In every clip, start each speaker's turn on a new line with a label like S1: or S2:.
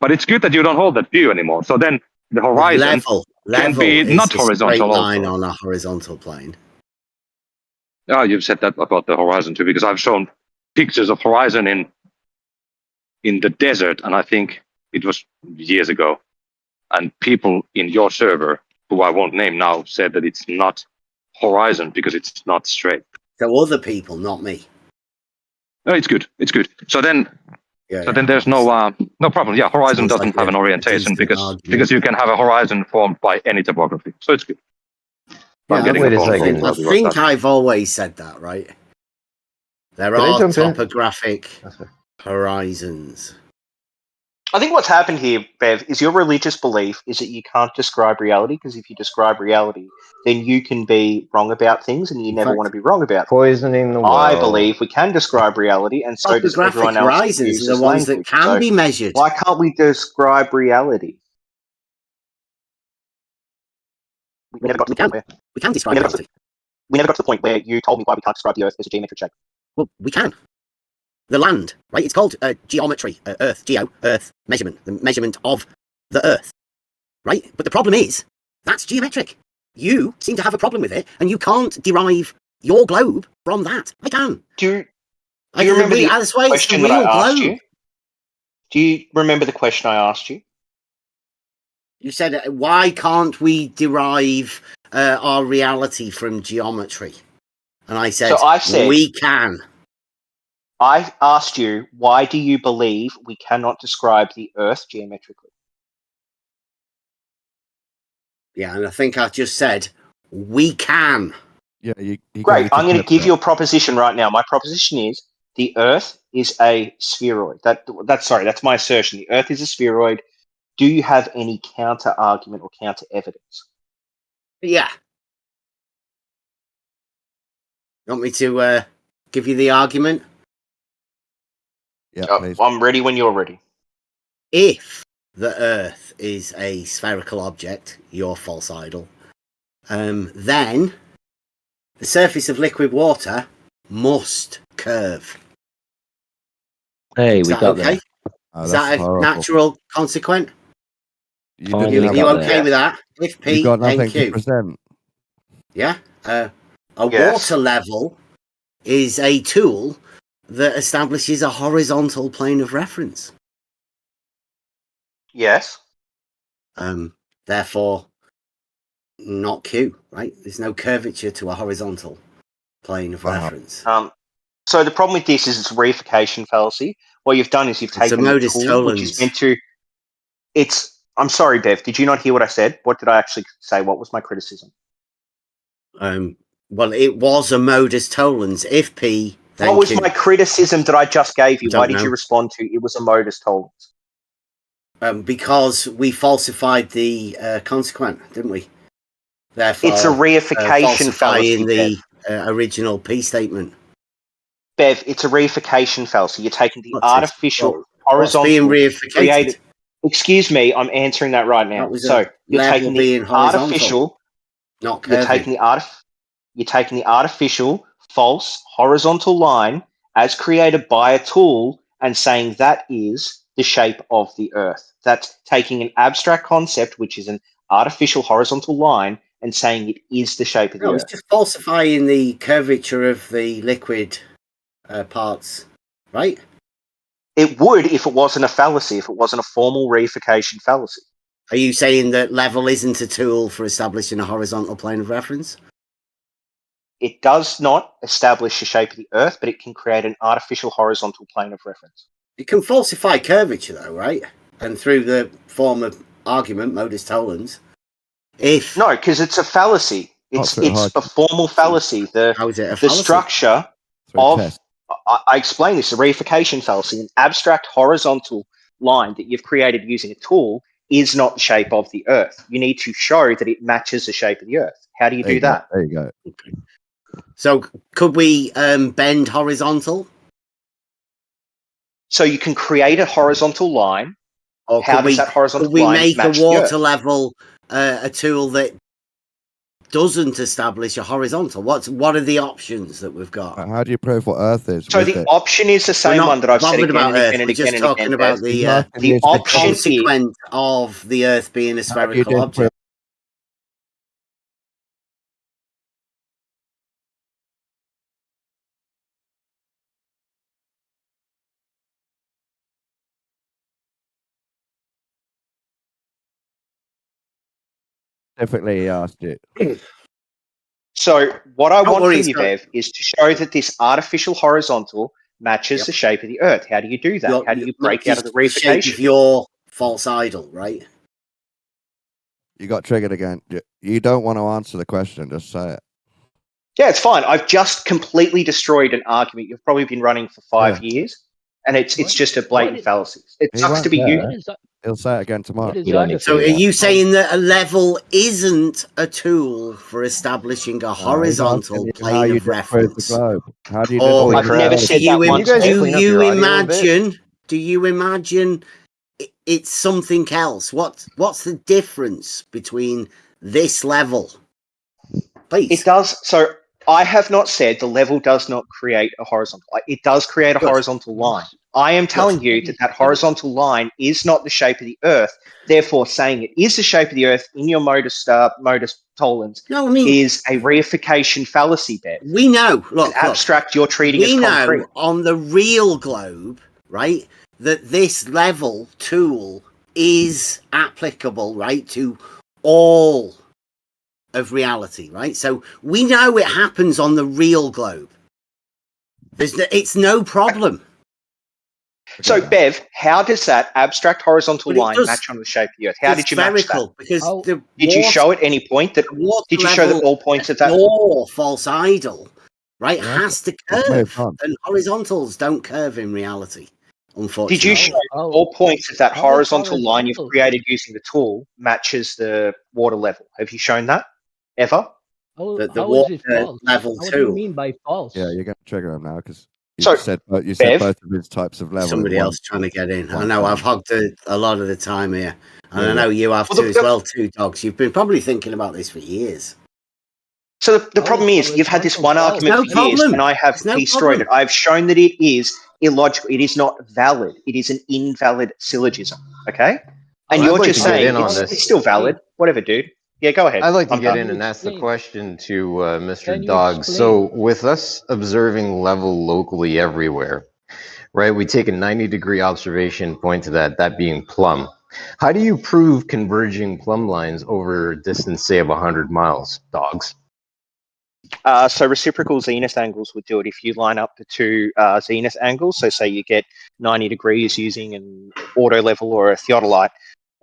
S1: But it's good that you don't hold that view anymore. So then the horizon can be not horizontal
S2: line
S1: also.
S2: on a horizontal plane.
S1: Oh, you've said that about the horizon too, because I've shown pictures of horizon in the desert, and I think it was years ago. And people in your server, who I won't name now, said that it's not horizon because it's not straight.
S2: So other people, not me.
S1: No, it's good. It's good. So then there's no problem. Yeah, horizon
S2: Sounds
S1: doesn't
S2: like
S1: have an
S2: a
S1: orientation
S2: decent argument.
S1: because you can have a horizon formed by any topography. So it's good. I'm getting
S3: wait
S1: a
S3: a
S1: phone
S3: second.
S1: call.
S2: I think I've always said that, right? There
S3: Can I
S2: are
S3: jump in?
S2: topographic horizons.
S4: I think what's happened here, Bev, is your religious belief is that you can't describe reality, because if you describe reality, then you can be wrong about things, and you never want to be wrong about things.
S3: Poisoning the world.
S4: I believe we can describe reality, and so does
S2: Topographic
S4: everyone else who
S2: horizons
S4: uses
S2: are the ones
S4: language.
S2: that can
S4: So
S2: be measured.
S4: why can't we describe reality? We never got to the point where
S2: We can describe reality.
S4: we never got to the point where you told me why we can't describe the Earth as a geometric shape.
S2: Well, we can. The land, right? It's called geometry, Earth, Earth measurement, the measurement of the Earth, right? But the problem is, that's geometric. You seem to have a problem with it, and you can't derive your globe from that. I can.
S4: Do you remember the
S2: that's why it's the
S4: question that
S2: real
S4: I asked
S2: globe.
S4: you? Do you remember the question I asked you?
S2: You said, why can't we derive our reality from geometry? And I said, we can.
S4: I asked you, why do you believe we cannot describe the Earth geometrically?
S2: Yeah, and I think I just said, we can.
S5: Yeah,
S4: Great, I'm going to give you a proposition right now. My proposition is the Earth is a spheroid. That's my assertion. The Earth is a spheroid. Do you have any counter argument or counter evidence?
S2: Yeah. You want me to give you the argument?
S5: Yeah,
S4: I'm ready when you're ready.
S2: If the Earth is a spherical object, your false idol, then the surface of liquid water must curve.
S3: Hey, we got
S2: okay?
S3: there.
S5: Oh,
S2: is that a
S5: horrible.
S2: natural consequent?
S3: Finally
S2: Are you
S3: got
S2: okay
S3: there.
S2: with that? If P,
S5: You got
S2: then
S5: nothing
S2: Q.
S5: to present.
S2: Yeah.
S4: Yes.
S2: Water level is a tool that establishes a horizontal plane of reference.
S4: Yes.
S2: Therefore, not Q, right? There's no curvature to a horizontal plane of reference.
S4: So the problem with this is it's a reification fallacy. What you've done is you've taken a tool which is meant to... I'm sorry, Bev, did you not hear what I said? What did I actually say? What was my criticism?
S2: Well, it was a modus tollens. If P, then
S4: what was
S2: Q.
S4: my criticism that I just gave you? Why did
S2: know.
S4: you respond to it was a modus tollens?
S2: Because we falsified the consequent, didn't we? Therefore,
S4: it's a reification fallacy.
S2: In the original P statement.
S4: Bev, it's a reification fallacy. You're taking the artificial horizontal
S2: being reificated?
S4: Created. Excuse me, I'm answering that right now. So you're taking the artificial,
S2: not
S4: you're taking the artificial false horizontal line as created by a tool and saying that is the shape of the Earth. That's taking an abstract concept, which is an artificial horizontal line, and saying it is the shape of the Earth.
S2: It's just falsifying the curvature of the liquid parts, right?
S4: It would if it wasn't a fallacy, if it wasn't a formal reification fallacy.
S2: Are you saying that level isn't a tool for establishing a horizontal plane of reference?
S4: It does not establish the shape of the Earth, but it can create an artificial horizontal plane of reference.
S2: It can falsify curvature, though, right? And through the form of argument, modus tollens.
S4: No, because it's a fallacy. It's a formal fallacy.
S2: How is it a
S4: the
S2: fallacy?
S4: Structure of... I explain this, a reification fallacy, an abstract horizontal line that you've created using a tool is not the shape of the Earth. You need to show that it matches the shape of the Earth. How do you do that?
S5: There you go.
S2: Okay. So could we bend horizontal?
S4: So you can create a horizontal line.
S2: Or
S4: how does that horizontal
S2: line
S4: match
S2: make a
S4: the
S2: water
S4: Earth?
S2: level a tool that doesn't establish a horizontal? What are the options that we've got?
S5: How do you prove what Earth is?
S4: So
S5: with
S4: the
S5: it?
S4: option is the
S2: We're
S4: same
S2: not
S4: one that I've said
S2: bothered
S4: again
S2: about
S4: and
S2: Earth.
S4: again and
S2: We're
S4: again
S2: just
S4: and
S2: talking
S4: again,
S2: about
S4: Bev.
S5: He's asking you
S4: the
S5: to
S4: option
S5: prove-
S4: is
S2: consequence of the Earth being a
S5: how do you
S2: spherical
S5: disprove-
S2: object.
S5: Specifically, he asked it.
S4: So what I
S2: Don't
S4: want
S2: worry,
S4: from you,
S2: Scott.
S4: Bev, is to show that this artificial horizontal matches
S2: Yep.
S4: the shape of the Earth. How do you do that? How do you break out of the
S2: matches shape of
S4: reification?
S2: your false idol, right?
S5: You got triggered again. You don't want to answer the question. Just say it.
S4: Yeah, it's fine. I've just completely destroyed an argument you've probably been running for 5 years, and it's just a blatant fallacy. It
S5: He
S4: sucks
S5: won't
S4: to be
S5: care.
S4: you.
S6: What is that?
S5: He'll say it again tomorrow.
S6: What is
S7: You don't need
S6: artificial?
S2: So are
S7: Yeah.
S2: you saying that a level isn't a tool for establishing a horizontal
S5: How
S2: plane
S5: you
S2: of
S5: disprove the
S2: reference?
S5: globe? How do you
S2: Or
S5: disprove
S4: I've
S5: the
S4: never
S5: globe?
S4: said
S2: do you,
S4: that
S2: im-
S4: once,
S7: You guys
S4: Bev.
S2: do
S7: clean up
S2: you
S7: your audio a bit?
S2: imagine it's something else? What's the difference between this level? Please.
S4: It does. So I have not said the level does not create a horizontal. It does create a
S2: Good.
S4: horizontal line. I am telling you that horizontal line is not the shape of the Earth. Therefore, saying it is the shape of the Earth in your modus tollens
S2: No, I mean,
S4: is a reification fallacy, Bev.
S2: we know.
S4: An
S2: Look,
S4: abstract you're treating as
S2: we
S4: concrete.
S2: know on the real globe, right, that this level tool is applicable, right, to all of reality, right? So we know it happens on the real globe. It's no problem.
S4: So, Bev, how does that abstract horizontal
S2: But it
S4: line
S2: does-
S4: match on the shape of the Earth? How
S2: It's
S4: did you match that?
S2: spherical because
S6: How-
S2: the
S4: Did you show at any point that?
S2: water
S4: Did you show that
S2: level
S4: all points of that?
S2: your false idol, right,
S5: Yeah,
S2: has to
S5: let's move
S2: curve,
S5: on.
S2: and horizontals don't curve in reality, unfortunately.
S4: Did you show
S6: How-
S4: all points of that
S6: how is
S4: horizontal line you've
S6: horizontal?
S4: created using the tool matches the water level? Have you shown that ever?
S6: How,
S2: the
S6: how
S2: water
S6: is it false?
S2: level
S6: What do you
S2: two?
S6: mean by false?
S5: Yeah, you're going to trigger him now because you
S4: So,
S5: said
S4: Bev,
S5: both of his types of level.
S2: Somebody
S5: in one.
S2: else trying to get in. I
S5: one
S2: know
S5: time.
S2: I've hogged a lot of the time here, and
S5: Yeah,
S2: I know you have
S4: Well,
S2: too as well, too, Dogs. You've been probably thinking about this for years.
S4: So the
S6: How
S4: problem
S6: is
S4: is you've had this
S6: horizontal
S4: one
S6: false?
S4: argument
S2: No
S4: for years,
S2: problem.
S4: and I have
S2: It's no
S4: destroyed
S2: problem.
S4: it. I've shown that it is illogical. It is not valid. It is an invalid syllogism. Okay, and
S7: I'd
S4: you're
S7: like
S4: just
S7: to get
S4: saying
S7: in on
S4: it's,
S7: this.
S4: it's still valid. Whatever, dude. Yeah, go ahead.
S7: I'd like to
S4: I'm
S7: get
S4: done.
S7: in and ask the
S6: Explain.
S7: question to Mr.
S6: Can you
S7: Dog.
S6: explain?
S7: So, with us observing level locally everywhere, right? We take a 90-degree observation point to that being plumb. How do you prove converging plumb lines over a distance, say, of 100 miles, Dogs?
S4: So reciprocal zenith angles would do it if you line up the two zenith angles. So say you get 90 degrees using an auto level or a theodolite.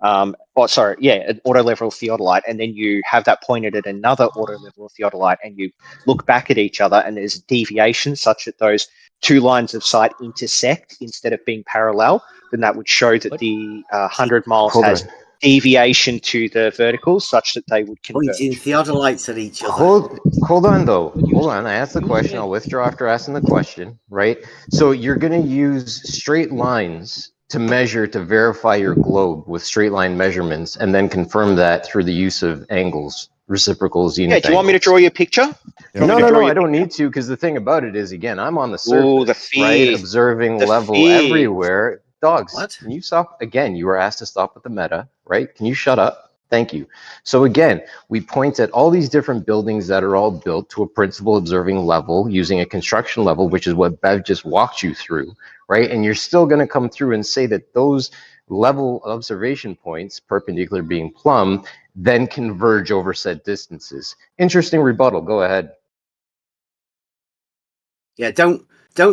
S4: An auto level theodolite, and then you have that pointed at another auto level theodolite, and you look back at each other, and there's a deviation such that those two lines of sight intersect instead of being parallel. Then that would show that
S6: What?
S4: the 100 miles
S7: Hold
S4: has
S7: on.
S4: deviation to the verticals such that they would converge.
S2: Pointing theodolites at each other.
S7: Hold on though.
S6: But you
S7: Hold
S6: said-
S7: on. I asked the
S6: you
S7: question.
S6: said-
S7: I'll withdraw after asking the question, right? So you're going to use straight lines to measure to verify your globe with straight line measurements and then confirm that through the use of angles, reciprocal zenith
S4: Yeah, do you want me to
S7: angles.
S4: draw you a picture?
S5: Yeah.
S4: Do you want me to
S7: No,
S4: draw you
S7: I
S4: a
S7: don't
S4: picture?
S7: need to because the thing about it is, again, I'm on the
S4: Ooh, the
S7: surface, right?
S4: fear.
S7: Observing
S4: The
S7: level
S4: fear.
S7: everywhere. Dogs,
S2: What?
S7: can you stop? Again, you were asked to stop with the meta, right? Can you shut up? Thank you. So again, we point at all these different buildings that are all built to a principal observing level using a construction level, which is what Bev just walked you through, right? And you're still going to come through and say that those level observation points, perpendicular being plumb, then converge over said distances. Interesting rebuttal. Go ahead.
S2: Yeah, don't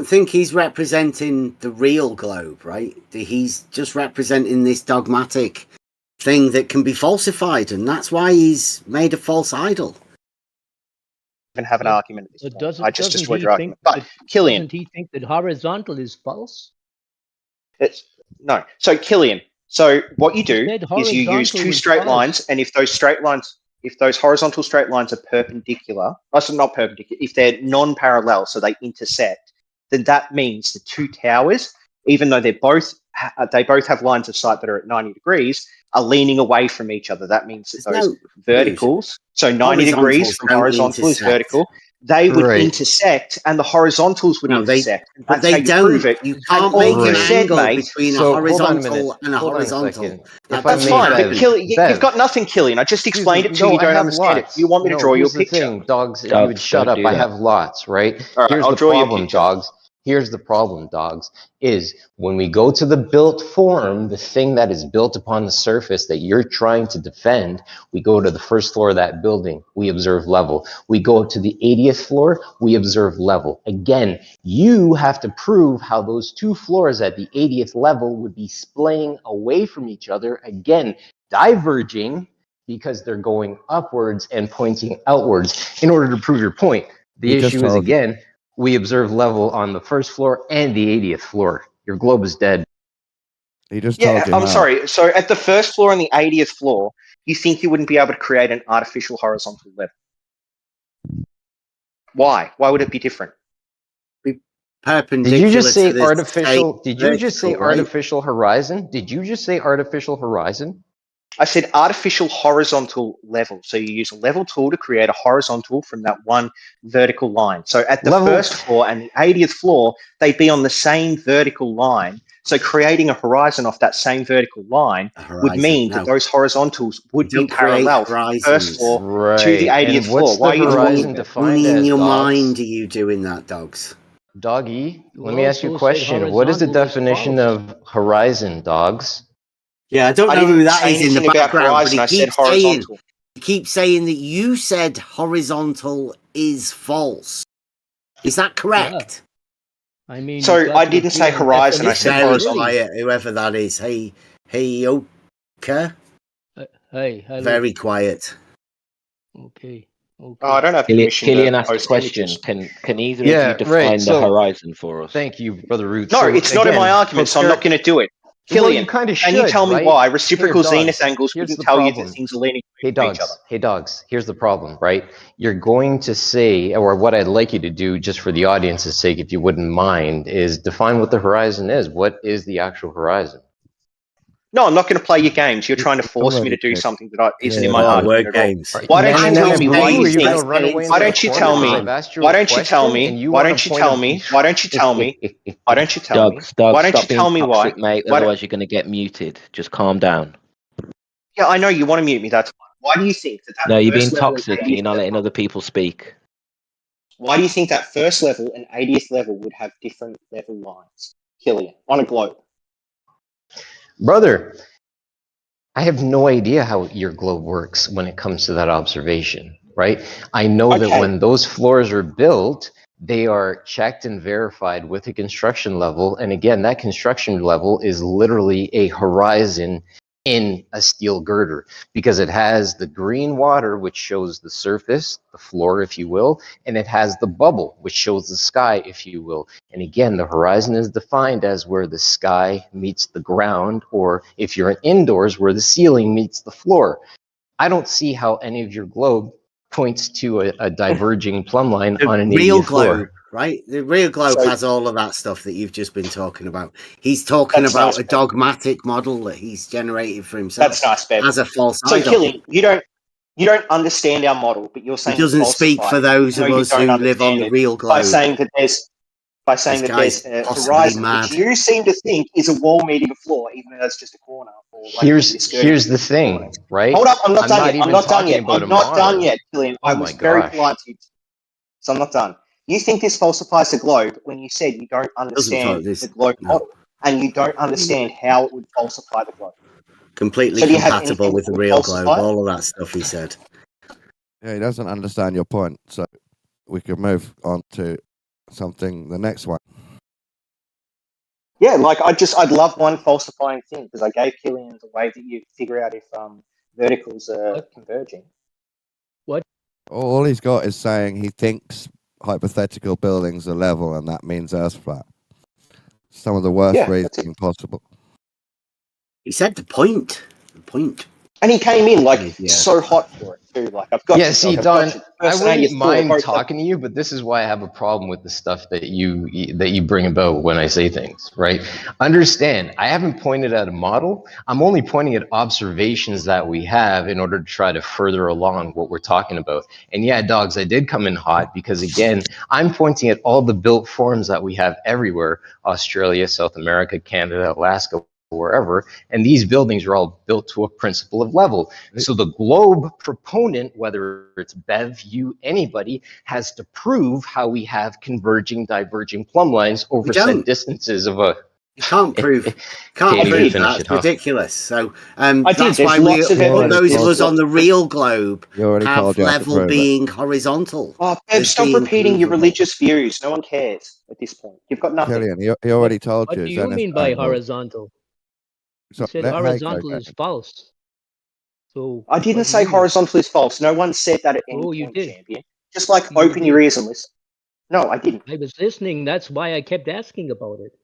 S2: think he's representing the real globe, right? He's just representing this dogmatic thing that can be falsified, and that's why he's made a false idol.
S4: Even have an
S6: But-
S4: argument at this
S6: But
S4: point.
S6: doesn't,
S4: I just
S6: doesn't
S4: destroyed
S6: he
S4: your
S6: think
S4: argument. But
S6: that,
S4: Killian,
S6: doesn't he think that horizontal is false?
S4: no. So Killian, so what you
S6: He
S4: do
S6: said
S4: is you use
S6: horizontal
S4: two
S6: was
S4: straight
S6: false.
S4: lines, and if those horizontal straight lines are perpendicular, not perpendicular, if they're non-parallel, so they intersect, then that means the two towers, even though they both have lines of sight that are at 90 degrees, are leaning away from each other. That means that
S2: There's
S4: those
S2: no
S4: verticals, so 90 degrees
S2: Horizontals
S4: from
S2: don't
S4: horizontal is
S2: intersect.
S4: vertical, they would
S7: Right.
S4: intersect and the horizontals would
S2: No,
S4: intersect.
S2: but
S4: That's
S2: they
S4: how you
S2: don't.
S4: prove it.
S2: You
S4: And
S2: can't
S4: all
S2: make
S4: you
S2: an
S7: Right.
S4: said,
S2: angle
S4: mate,
S2: between a
S7: So hold on a
S2: horizontal
S7: minute.
S2: and a
S7: Hold on a
S2: horizontal.
S7: second.
S2: That
S7: If I
S4: that's
S7: may,
S2: doesn't
S4: fine.
S2: happen.
S4: But
S7: Bev,
S4: you've
S7: Bev,
S4: got nothing, Killian. I just explained it to
S7: no,
S4: you. You
S7: I
S4: don't
S7: have
S4: understand it.
S7: lots.
S4: You want me to
S7: No,
S4: draw you a
S7: here's the
S4: picture?
S7: thing, dogs. If you
S8: Dogs,
S7: would shut
S8: don't
S7: up,
S8: do
S7: I
S8: that.
S7: have lots, right?
S4: All right,
S7: Here's
S4: I'll
S7: the
S4: draw you a
S7: problem,
S4: picture.
S7: dogs. Here's the problem, dogs, is when we go to the built form, the thing that is built upon the surface that you're trying to defend, we go to the first floor of that building, we observe level. We go to the 80th floor, we observe level. Again, you have to prove how those two floors at the 80th level would be splaying away from each other, again, diverging because they're going upwards and pointing outwards in order to prove your point. The
S5: He just
S7: issue is,
S5: told you.
S7: again, we observe level on the first floor and the 80th floor. Your globe is dead.
S5: He just
S4: Yeah,
S5: told you
S4: I'm
S5: how.
S4: sorry. So at the first floor and the 80th floor, you think you wouldn't be able to create an artificial horizontal level? Why? Why would it be different?
S2: Perpendicular
S7: Did you just say
S2: to the
S7: artificial? Did you just say
S2: vertical, right?
S7: artificial horizon? Did you just say artificial horizon?
S4: I said artificial horizontal level. So you use a level tool to create a horizontal from that one vertical line. So at the
S7: Level-
S4: first floor and the 80th floor, they'd be on the same vertical line. So creating a horizon off that same vertical line would mean that those horizontals would be
S2: don't create
S4: parallel from the first
S2: horizons.
S4: floor to the
S7: Right.
S4: 80th
S7: And
S4: floor.
S7: what's
S4: Why are
S7: the
S4: you talking
S7: horizon
S4: about?
S7: defined
S2: Only in
S7: as,
S2: your
S7: dogs?
S2: mind are you doing that, dogs.
S7: Doggy,
S6: You
S7: let me ask you a
S6: also said
S7: question. What is the
S6: horizontal is
S7: definition
S6: false.
S7: of horizon, dogs?
S2: Yeah, I don't
S4: I
S2: know who
S4: didn't
S2: that
S4: say
S2: is in the
S4: anything about
S2: background, but
S4: horizon. I
S2: he
S4: said horizontal.
S2: keeps saying that you said horizontal is false. Is that correct?
S6: I mean,
S4: So
S6: you've got
S4: I
S6: to
S4: didn't say
S6: agree on
S4: horizon, I
S6: definition,
S4: said
S2: Very
S4: horizontal.
S2: quiet, whoever that is. Hey, Oka.
S6: Hey, hello.
S2: Very quiet.
S6: Okay.
S4: Oh, I don't have permission
S8: Killian
S4: to
S8: asked a
S4: post
S8: question.
S4: images.
S8: Can either of
S7: Yeah,
S8: you define
S7: right,
S8: the
S7: so-
S8: horizon for us?
S7: Thank you, Brother Root.
S4: No,
S7: So,
S4: it's not in
S7: again,
S4: my argument, so I'm not going to do it.
S7: Well,
S4: Killian,
S7: you kind of should,
S4: can you tell me
S7: right?
S4: why reciprocal
S7: Here,
S4: zenith
S7: dogs,
S4: angles
S7: here's
S4: wouldn't
S7: the
S4: tell you
S7: problem.
S4: that things are leaning
S7: Hey,
S4: from each other?
S7: dogs. Hey, dogs. Here's the problem, right? You're going to say, or what I'd like you to do, just for the audience's sake, if you wouldn't mind, is define what the horizon is. What is the actual horizon?
S4: No, I'm not going to play your games. You're trying to
S5: I've
S4: force me
S5: already
S4: to do
S5: picked.
S4: something that isn't in
S5: Yeah.
S4: my
S2: Oh,
S4: argument
S2: word
S4: at all.
S2: games.
S4: Why don't you tell me why you
S7: Are you
S4: think?
S7: going to run away into
S4: Why
S7: a
S4: don't you
S7: corner
S4: tell
S7: because
S4: me?
S7: I've asked you
S4: Why
S7: a
S4: don't you tell
S7: question
S4: me?
S7: and you
S4: Why
S7: want
S4: don't
S7: to
S4: you
S7: point
S4: tell
S7: a-
S4: me? Why don't you tell me? Why don't you tell me?
S8: Dogs,
S4: Why don't
S8: stop
S4: you
S8: being
S4: tell me why?
S8: toxic, mate.
S4: Why don't-
S8: Otherwise, you're going to get muted. Just calm down.
S4: Yeah, I know you want to mute me. That's fine. Why do you think that
S8: No, you're being
S4: first level and
S8: toxic, and
S4: 80th
S8: you're not letting other people speak.
S4: Why do you think that first level and 80th level would have different level lines, Killian, on a globe?
S7: Brother, I have no idea how your globe works when it comes to that observation, right? I know that
S4: Okay.
S7: when those floors are built, they are checked and verified with a construction level. And again, that construction level is literally a horizon in a steel girder because it has the green water, which shows the surface, the floor, if you will, and it has the bubble, which shows the sky, if you will. And again, the horizon is defined as where the sky meets the ground, or if you're indoors, where the ceiling meets the floor. I don't see how any of your globe points to a diverging plumb line
S2: The
S7: on an
S2: real
S7: 80th floor.
S2: globe, right? The real globe
S4: So-
S2: has all of that stuff that you've just been talking about. He's talking
S4: That's
S2: about
S4: nice,
S2: a
S4: Bev.
S2: dogmatic model that he's generated for himself
S4: That's nice, Bev.
S2: as a false
S4: So,
S2: idol.
S4: Killian, you don't understand our model, but you're
S2: He
S4: saying
S2: doesn't
S4: it's
S2: speak for
S4: falsified.
S2: those
S4: No,
S2: of
S4: you
S2: us
S4: don't
S2: who live on
S4: understand
S2: the
S4: it
S2: real
S4: by
S2: globe.
S4: saying that there's
S2: This guy's
S4: a
S2: possibly
S4: horizon,
S2: mad.
S4: which you seem to think is a wall meeting a floor, even though that's just a corner. Or like
S7: Here's
S4: you're skirting
S7: the
S4: the
S7: thing,
S4: corner.
S7: right?
S4: Hold up, I'm not done yet. I'm
S7: even
S4: not done
S7: talking
S4: yet.
S7: about a
S4: I'm not done
S7: model.
S4: yet, Killian.
S7: Oh
S4: I
S7: my
S4: was very
S7: gosh.
S4: polite to you, so I'm not done. You think this falsifies the globe when you said you don't understand
S2: this.
S4: the globe
S2: No.
S4: model and you don't understand how it would falsify the globe.
S2: Completely
S4: So do you have
S2: compatible
S4: anything
S2: with
S4: that
S2: the
S4: would
S2: real globe.
S4: falsify it?
S2: All of that stuff he said.
S5: Yeah, he doesn't understand your point. So we can move on to something, the next one.
S4: Yeah, like I'd love one falsifying thing because I gave Killian the way that you figure out if verticals are
S6: What?
S4: converging.
S5: All he's got is saying he thinks hypothetical buildings are level, and that means Earth's flat. Some of the worst
S4: Yeah, that's
S5: reasoning possible.
S2: He said the point. The point
S4: And he came in like
S7: Yeah.
S4: so hot for it too. Like, I've got
S7: Yeah,
S4: you,
S7: see,
S4: dog, I've
S7: Don,
S4: got you.
S7: I
S4: First name,
S7: wouldn't
S4: you threw it,
S7: mind
S4: both
S7: talking to you, but this is why I have a problem with the stuff that you bring about when I say things, right? Understand, I haven't pointed at a model. I'm only pointing at observations that we have in order to try to further along what we're talking about. And yeah, dogs, I did come in hot because again, I'm pointing at all the built forms that we have everywhere, Australia, South America, Canada, Alaska, wherever, and these buildings are all built to a principle of level. So the globe proponent, whether it's Bev, you, anybody, has to prove how we have converging, diverging plumb lines over
S2: We
S7: said
S2: don't.
S7: distances of a.
S2: You can't prove
S7: Can't even
S2: that.
S7: finish
S2: It's
S7: it, huh?
S2: ridiculous. So
S4: I did.
S2: that's
S4: There's
S2: why we
S4: lots of
S2: all
S4: evidence.
S2: those of
S4: There's
S2: us on
S4: lots
S2: the
S4: of-
S2: real globe
S5: You already
S2: have
S5: told you how to
S2: level
S5: prove it.
S2: being horizontal.
S4: Oh, Bev,
S2: as
S4: stop
S2: being
S4: repeating your
S2: provable.
S4: religious views. No one cares at this point. You've got nothing.
S5: Killian, he already told
S6: What
S5: you.
S6: do
S5: His
S6: you mean by
S5: NSA will-
S6: horizontal? You
S5: So
S6: said
S5: let Hay go
S6: horizontal is
S5: second.
S6: false. So
S4: I didn't
S6: what do
S4: say
S6: you mean?
S4: horizontal is false. No one said that at any
S6: Oh, you
S4: point,
S6: did.
S4: champion. Just like
S6: You
S4: open your
S6: did.
S4: ears and listen. No, I didn't.
S6: I was listening. That's why I kept asking about it.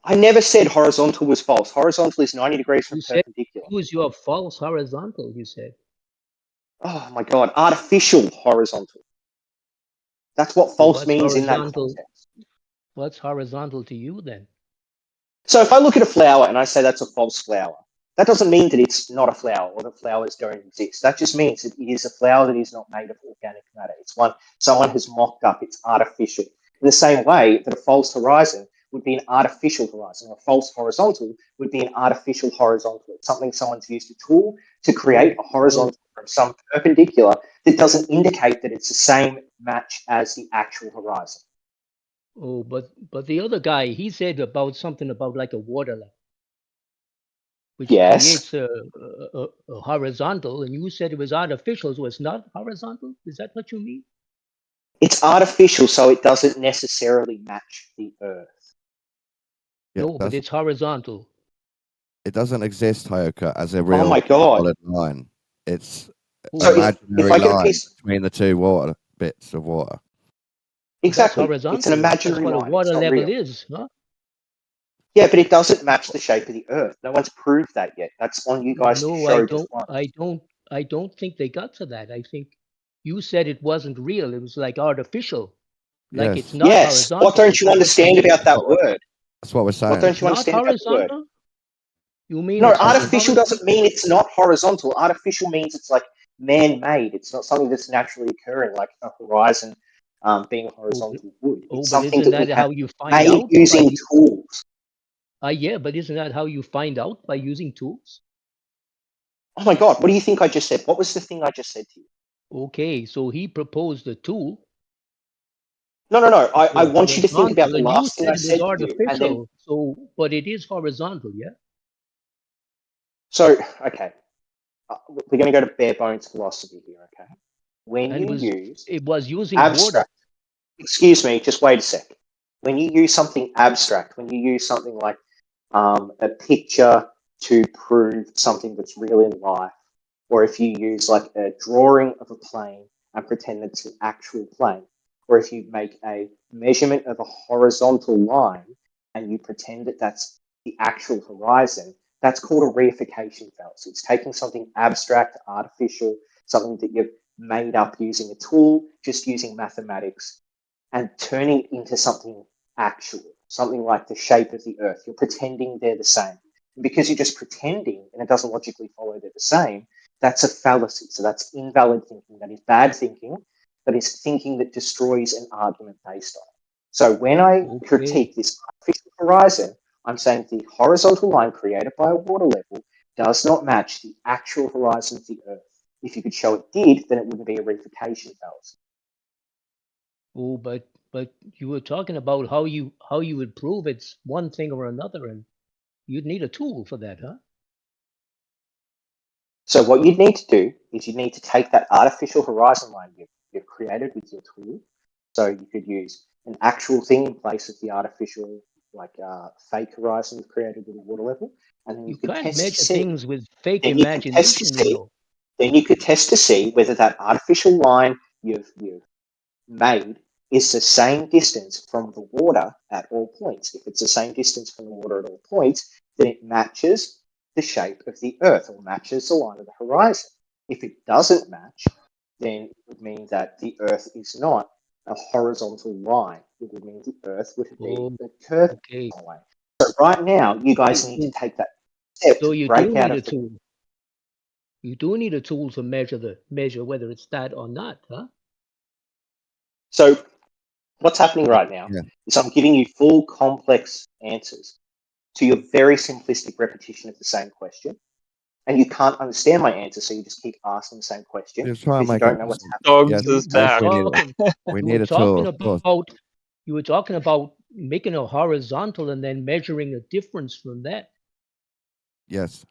S4: I never said horizontal was false. Horizontal is 90 degrees from
S6: You said
S4: perpendicular.
S6: use your false horizontal. You said.
S4: Oh my God, artificial horizontal. That's what
S6: So
S4: false
S6: what's
S4: means in that
S6: horizontal?
S4: context.
S6: What's horizontal to you then?
S4: So if I look at a flower and I say that's a false flower, that doesn't mean that it's not a flower or that flowers don't exist. That just means that it is a flower that is not made of organic matter. It's one someone has mocked up. It's artificial. In the same way that a false horizon would be an artificial horizon, a false horizontal would be an artificial horizontal. It's something someone's used a tool to create a horizontal from some perpendicular that doesn't indicate that it's the same match as the actual horizon.
S6: Oh, but the other guy, he said about something about like a water level, which
S4: Yes,
S6: creates a horizontal, and you said it was artificial, so it's not horizontal. Is that what you mean?
S4: it's artificial, so it doesn't necessarily match the Earth.
S5: Yeah,
S6: No, but it's horizontal.
S5: it doesn't exist, Hyoka, as a
S4: Oh
S5: real
S4: my God.
S5: solid line. It's
S4: So
S5: an
S4: if
S5: imaginary
S4: I get a
S5: line
S4: piece,
S5: between the two water bits of water.
S4: exactly,
S6: That's
S4: it's an
S6: horizontal. That's
S4: imaginary
S6: what a
S4: line. It's
S6: water
S4: not
S6: level
S4: real.
S6: is, huh?
S4: Yeah, but it doesn't match the shape of the Earth. No one's proved that yet. That's on you guys to
S6: No,
S4: show just once.
S6: I don't think they got to that. I think you said it wasn't real. It was like artificial. Like it's
S5: Yes,
S6: not
S4: Yes.
S6: horizontal.
S4: What don't
S6: Is
S4: you
S6: that what you
S4: understand
S6: mean?
S4: about that word?
S5: that's what we're
S4: What
S5: saying.
S4: don't
S6: It's
S4: you
S6: not
S4: understand about the word?
S6: horizontal? You mean
S4: No,
S6: it's not
S4: artificial
S6: horizontal?
S4: doesn't mean it's not horizontal. Artificial means it's like man-made. It's not something that's naturally occurring, like a horizon being horizontal would.
S6: Oh,
S4: It's
S6: but
S4: something
S6: isn't
S4: that we
S6: that
S4: have
S6: how you find
S4: made
S6: out by
S4: using tools.
S6: yeah, but isn't that how you find out by using tools?
S4: Oh my God, what do you think I just said? What was the thing I just said to you?
S6: Okay, so he proposed a tool.
S4: No. I
S6: Was
S4: want you to think about
S6: horizontal,
S4: the
S6: and you
S4: last thing
S6: said
S4: I
S6: it was
S4: said to you. And then,
S6: artificial. So, but it is horizontal, yeah?
S4: so, okay. We're going to go to bare bones philosophy here, okay? When
S6: And
S4: you use
S6: it was using water.
S4: abstract, excuse me, just wait a sec. When you use something abstract, when you use something like a picture to prove something that's real in life, or if you use like a drawing of a plane and pretend that it's an actual plane, or if you make a measurement of a horizontal line and you pretend that that's the actual horizon, that's called a reification fallacy. It's taking something abstract, artificial, something that you've made up using a tool, just using mathematics, and turning it into something actual, something like the shape of the Earth. You're pretending they're the same. And because you're just pretending and it doesn't logically follow they're the same, that's a fallacy. So that's invalid thinking. That is bad thinking. That is thinking that destroys an argument based on it. So when I critique this artificial horizon, I'm saying the horizontal line created by a water level does not match the actual horizon of the Earth. If you could show it did, then it wouldn't be a reification fallacy.
S6: Oh, but you were talking about how you would prove it's one thing or another, and you'd need a tool for that, huh?
S4: So what you'd need to do is you need to take that artificial horizon line you've created with your tool. So you could use an actual thing in place of the artificial, like fake horizon you've created with a water level, and then
S6: You
S4: you could
S6: can't
S4: test to
S6: measure
S4: see.
S6: things with fake
S4: Then you could test to
S6: imagination, you
S4: see.
S6: know.
S4: Then you could test to see whether that artificial line you've made is the same distance from the water at all points. If it's the same distance from the water at all points, then it matches the shape of the Earth or matches the line of the horizon. If it doesn't match, then it would mean that the Earth is not a horizontal line. It would mean the Earth would be
S6: Oh,
S4: a curved
S6: okay.
S4: line. So right now, you guys need to take that step
S6: So
S4: to
S6: you
S4: break
S6: do
S4: out
S6: need a
S4: of the.
S6: tool. You do need a tool to measure whether it's that or not, huh?
S4: So what's happening right now
S5: Yeah.
S4: is I'm giving you full complex answers to your very simplistic repetition of the same question. And you can't understand my answer, so you just keep asking the same question
S5: Just try and
S4: because you
S5: make
S4: don't
S5: it.
S4: know what's happening.
S5: Yes,
S9: Dogs
S6: You,
S9: is
S6: you were
S5: yes,
S9: back.
S5: we need it.
S6: talking.
S5: We
S6: You
S5: need
S6: were
S5: a tool,
S6: talking
S5: of course.
S6: about. You were talking about making a horizontal and then measuring a difference from that
S5: Yes,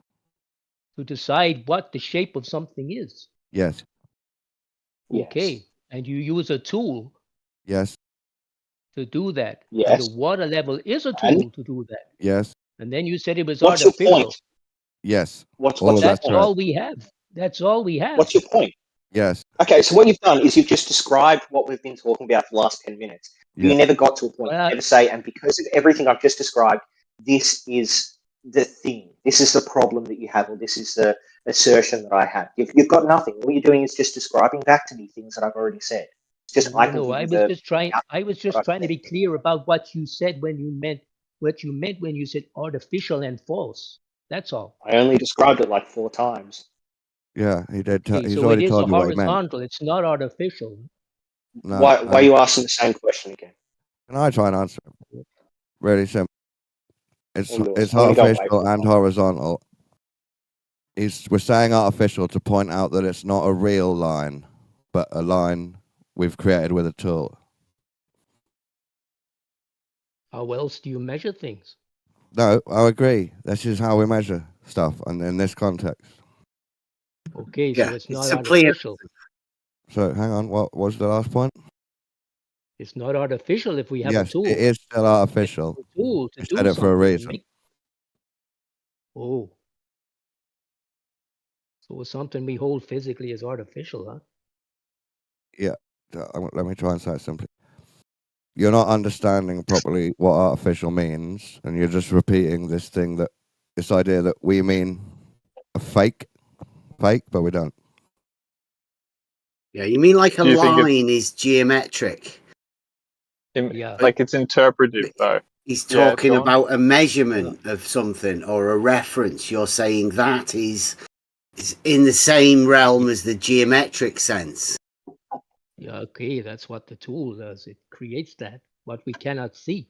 S6: to decide what the shape of something is.
S5: yes,
S6: Okay,
S4: Yes.
S6: and you use a tool
S5: yes,
S6: to do that. And the
S4: Yes.
S6: water level is a
S4: And
S6: tool to do that.
S5: yes,
S6: And then you said it was
S4: what's your
S6: artificial.
S4: point?
S5: yes.
S4: What's
S5: All of
S4: your
S5: that's
S6: That's
S4: point?
S5: correct.
S6: all we have. That's all we have.
S4: What's your point?
S5: Yes,
S4: Okay, so what you've done is you've just described what we've been talking about for the last 10 minutes. But
S5: yes,
S4: you never got to a point.
S6: Well,
S4: You never say, and because of everything I've just described, this is the thing. This is the problem that you have, or this is the assertion that I have. You've got nothing. All you're doing is just describing back to me things that I've already said. It's just I can
S6: no,
S4: give
S6: I
S4: you
S6: was
S4: the
S6: just trying. I was
S4: what
S6: just
S4: I've
S6: trying to
S4: said.
S6: be clear about what you said when you meant what you meant when you said artificial and false. That's all.
S4: I only described it like 4 times.
S5: yeah. He did.
S6: Okay,
S5: He's
S6: so it
S5: already
S6: is a
S5: told you what he meant.
S6: horizontal. It's not artificial.
S5: No,
S4: Why are you asking the same question again?
S5: can I try and answer it? Really simple. It's
S4: All yours.
S5: it's
S4: I'm going to go away
S5: artificial
S4: for a
S5: and
S4: while.
S5: horizontal. We're saying artificial to point out that it's not a real line, but a line we've created with a tool.
S6: How else do you measure things?
S5: No, I agree. This is how we measure stuff, and in this context.
S6: Okay,
S2: Yeah,
S6: so it's not
S2: it's a clear.
S6: artificial.
S5: So hang on, what was the last point?
S6: It's not artificial if we have a
S5: Yes,
S6: tool.
S5: it is still artificial.
S6: A tool to
S5: You
S6: do
S5: said it for a
S6: something.
S5: reason.
S6: Oh. So something we hold physically is artificial, huh?
S5: Yeah, let me try and say it simply. You're not understanding properly what artificial means, and you're just repeating this idea that we mean a fake, but we don't.
S2: Yeah, you mean like a
S9: Do you think
S2: line is geometric?
S6: Yeah.
S9: Like it's interpretive, though.
S2: He's
S9: Yeah,
S2: talking
S9: go on.
S2: about a measurement of something or a reference. You're saying that is in the same realm as the geometric sense.
S6: Yeah, okay, that's what the tool does. It creates that, what we cannot see.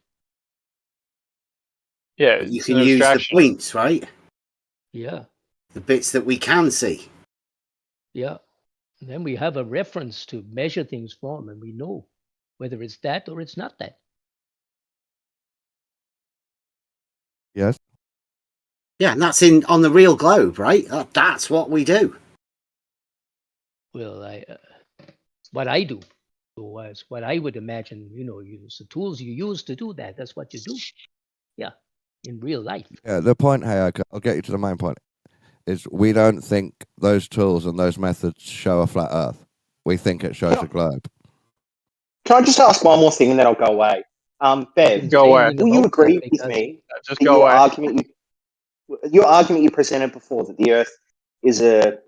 S9: Yeah,
S2: But you
S9: it's
S2: can
S9: an
S2: use the
S9: abstraction.
S2: points, right?
S6: Yeah,
S2: The bits that we can see.
S6: yeah. And then we have a reference to measure things from, and we know whether it's that or it's not that.
S5: Yes.
S2: Yeah, and that's on the real globe, right? That's what we do.
S6: Well, what I do. So as what I would imagine, use the tools you use to do that. That's what you do. Yeah, in real life.
S5: Yeah, the point, hey, I'll get you to the main point, is we don't think those tools and those methods show a flat Earth. We think it shows a globe.
S4: Can I just ask one more thing and then I'll go away? Bev,
S9: Go away.
S4: will you agree with me
S9: Just
S4: that
S9: go
S4: your
S9: away.
S4: argument you presented before that the Earth is a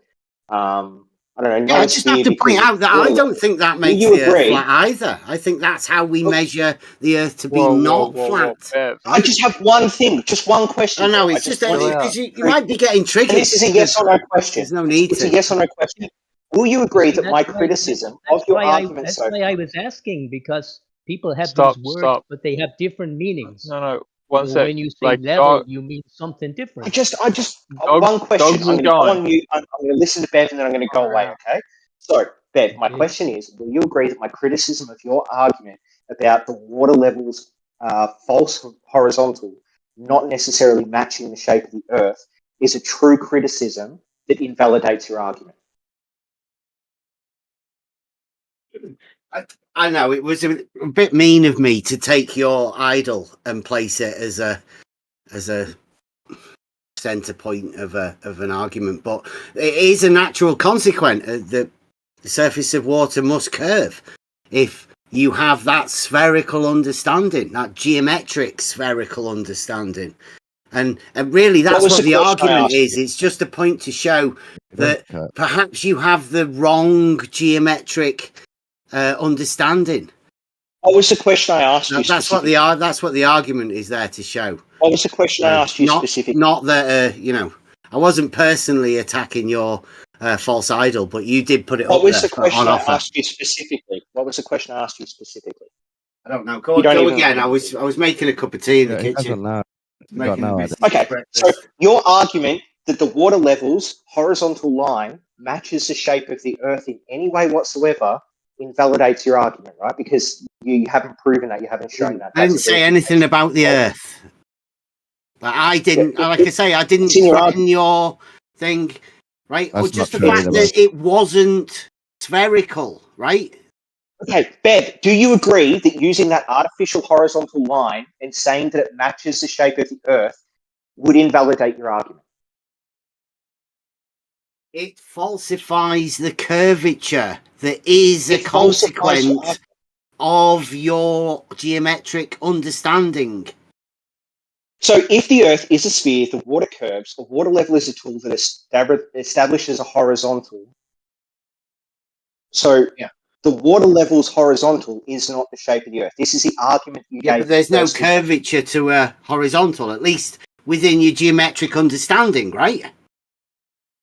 S4: I don't know,
S2: Yeah,
S4: not
S2: I
S4: a
S2: just
S4: sphere
S2: have to
S4: because
S2: point out that I don't think that makes
S4: you
S2: the Earth
S4: agree?
S2: flat either. I think that's how we
S4: Oh.
S2: measure the Earth to be
S9: Whoa,
S2: not
S9: whoa,
S2: flat.
S9: Bev.
S4: I just have one thing, just one question.
S2: I know,
S4: Bev.
S2: it's just
S9: chill out.
S2: because you might be getting triggered.
S4: And this is a yes or no question.
S2: There's no need
S4: It's a
S2: to.
S4: yes or no question. Will you agree
S6: See,
S4: that my
S6: that's why-
S4: criticism
S6: that's
S4: of your
S6: why
S4: argument
S6: that's
S4: so
S6: why I was asking, because people have
S9: Stop,
S6: these words,
S9: stop.
S6: but they have different meanings.
S9: No, one sec.
S6: When you say
S9: Like,
S6: level, you mean something different.
S4: I just
S9: Dogs-
S4: one question.
S9: dogs
S4: I'm
S9: is
S4: going to go
S9: going.
S4: on mute. I'm going to listen to Bev and then I'm going to go away. Okay. So, Bev, my
S6: Okay.
S4: question is: will you agree that my criticism of your argument about the water levels false horizontal, not necessarily matching the shape of the Earth, is a true criticism that invalidates your argument?
S2: I know it was a bit mean of me to take your idol and place it as a center point of an argument, but it is a natural consequence that the surface of water must curve if you have that spherical understanding, that geometric spherical understanding. And really, that's
S4: was
S2: what
S4: the
S2: the
S4: question I
S2: argument
S4: asked
S2: is.
S4: you?
S2: It's just a point to show that
S5: Okay.
S2: perhaps you have the wrong geometric understanding.
S4: What was the question I asked you
S2: That's what
S4: specifically?
S2: that's what the argument is there to show.
S4: What was the question I asked you specifically?
S2: Not that you know, I wasn't personally attacking your false idol, but you did put it
S4: What
S2: up
S4: was
S2: there
S4: the question
S2: on
S4: I
S2: offer.
S4: asked you specifically? What was the question I asked you specifically?
S2: I don't know.
S4: You
S2: Go
S4: don't even
S2: again. I
S4: remember.
S2: was making a cup of tea in the
S5: Yeah, he doesn't
S2: kitchen.
S5: know. He's got
S2: Making
S5: no
S2: the
S5: idea.
S2: business
S4: Okay, so
S2: breakfast.
S4: your argument that the water level's horizontal line matches the shape of the Earth in any way whatsoever invalidates your argument, right? Because you haven't proven that, you haven't shown that.
S2: I didn't say anything about the Earth. But I didn't.
S4: Yeah,
S2: Like I say, I didn't
S4: it's in your
S2: threaten your thing, right? Or
S5: That's
S2: just the
S5: not true
S2: fact
S5: either,
S2: that it wasn't spherical, right?
S4: Okay, Bev, do you agree that using that artificial horizontal line and saying that it matches the shape of the Earth would invalidate your argument?
S2: It falsifies the curvature that is a
S4: It falsifies your
S2: consequence of your geometric understanding.
S4: So if the Earth is a sphere, the water curves, a water level is a tool that establishes a horizontal. So
S2: Yeah.
S4: the water level's horizontal is not the shape of the Earth. This is the argument you
S2: Yeah,
S4: gave.
S2: but there's no
S4: firstly.
S2: curvature to a horizontal, at least within your geometric understanding, right?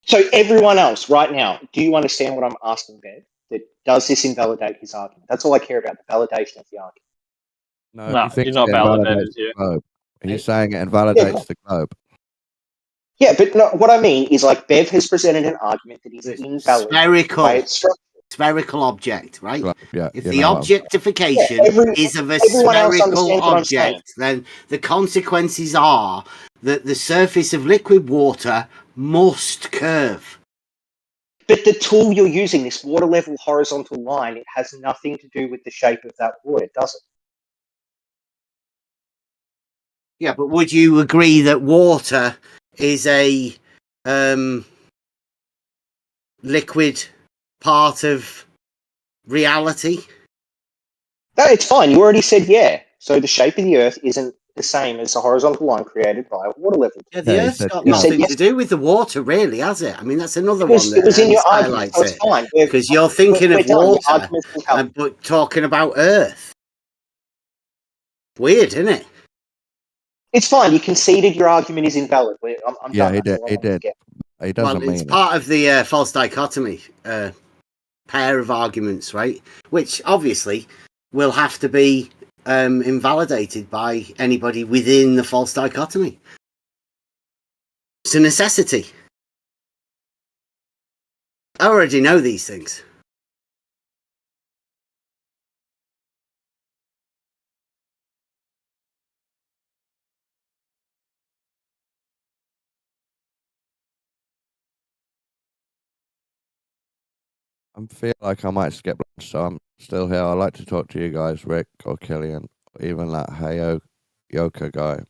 S4: So everyone else right now, do you understand what I'm asking, Bev? That does this invalidate his argument? That's all I care about, the validation of the argument.
S5: No,
S9: No,
S5: he thinks
S9: you're not
S5: it
S9: validated
S5: invalidates
S9: here.
S5: the globe. He's saying it invalidates the globe.
S4: Yeah, but no, what I mean is like Bev has presented an argument that is invalid by
S2: Spherical.
S4: its structure.
S2: Spherical object, right?
S5: Globe, yeah,
S2: If
S5: you
S2: the
S5: know what I'm-
S2: objectification is of a
S4: everyone else
S2: spherical
S4: understands what I'm saying.
S2: object, then the consequences are that the surface of liquid water must curve.
S4: But the tool you're using, this water level horizontal line, it has nothing to do with the shape of that water, does it?
S2: Yeah, but would you agree that water is a liquid part of reality?
S4: No, it's fine. You already said yeah. So the shape of the Earth isn't the same as the horizontal line created by a water level.
S2: Yeah, the
S5: Yeah, he
S2: Earth's
S5: said
S2: got
S5: yeah.
S2: nothing
S4: You
S2: to do with the water, really, has it? I mean, that's another
S4: It was,
S2: one
S4: it was
S2: that
S4: in your argument,
S2: highlights
S4: so it's
S2: it.
S4: fine.
S2: Because you're thinking
S4: we're
S2: of
S4: done. Your
S2: water,
S4: argument's been held.
S2: but talking about Earth. Weird, isn't it?
S4: It's fine. You conceded your argument is invalid. I'm
S5: Yeah,
S4: done.
S5: he
S4: That's
S5: did.
S4: all I
S5: He
S4: wanted to
S5: did.
S4: get.
S5: He doesn't
S2: Well, it's
S5: mean it.
S2: part of the false dichotomy pair of arguments, right? Which obviously will have to be invalidated by anybody within the false dichotomy. It's a necessity. I already know these things.
S5: I feel like I might skip lunch, so I'm still here. I'd like to talk to you guys, Rick or Killian, or even that Heyo Yoka guy.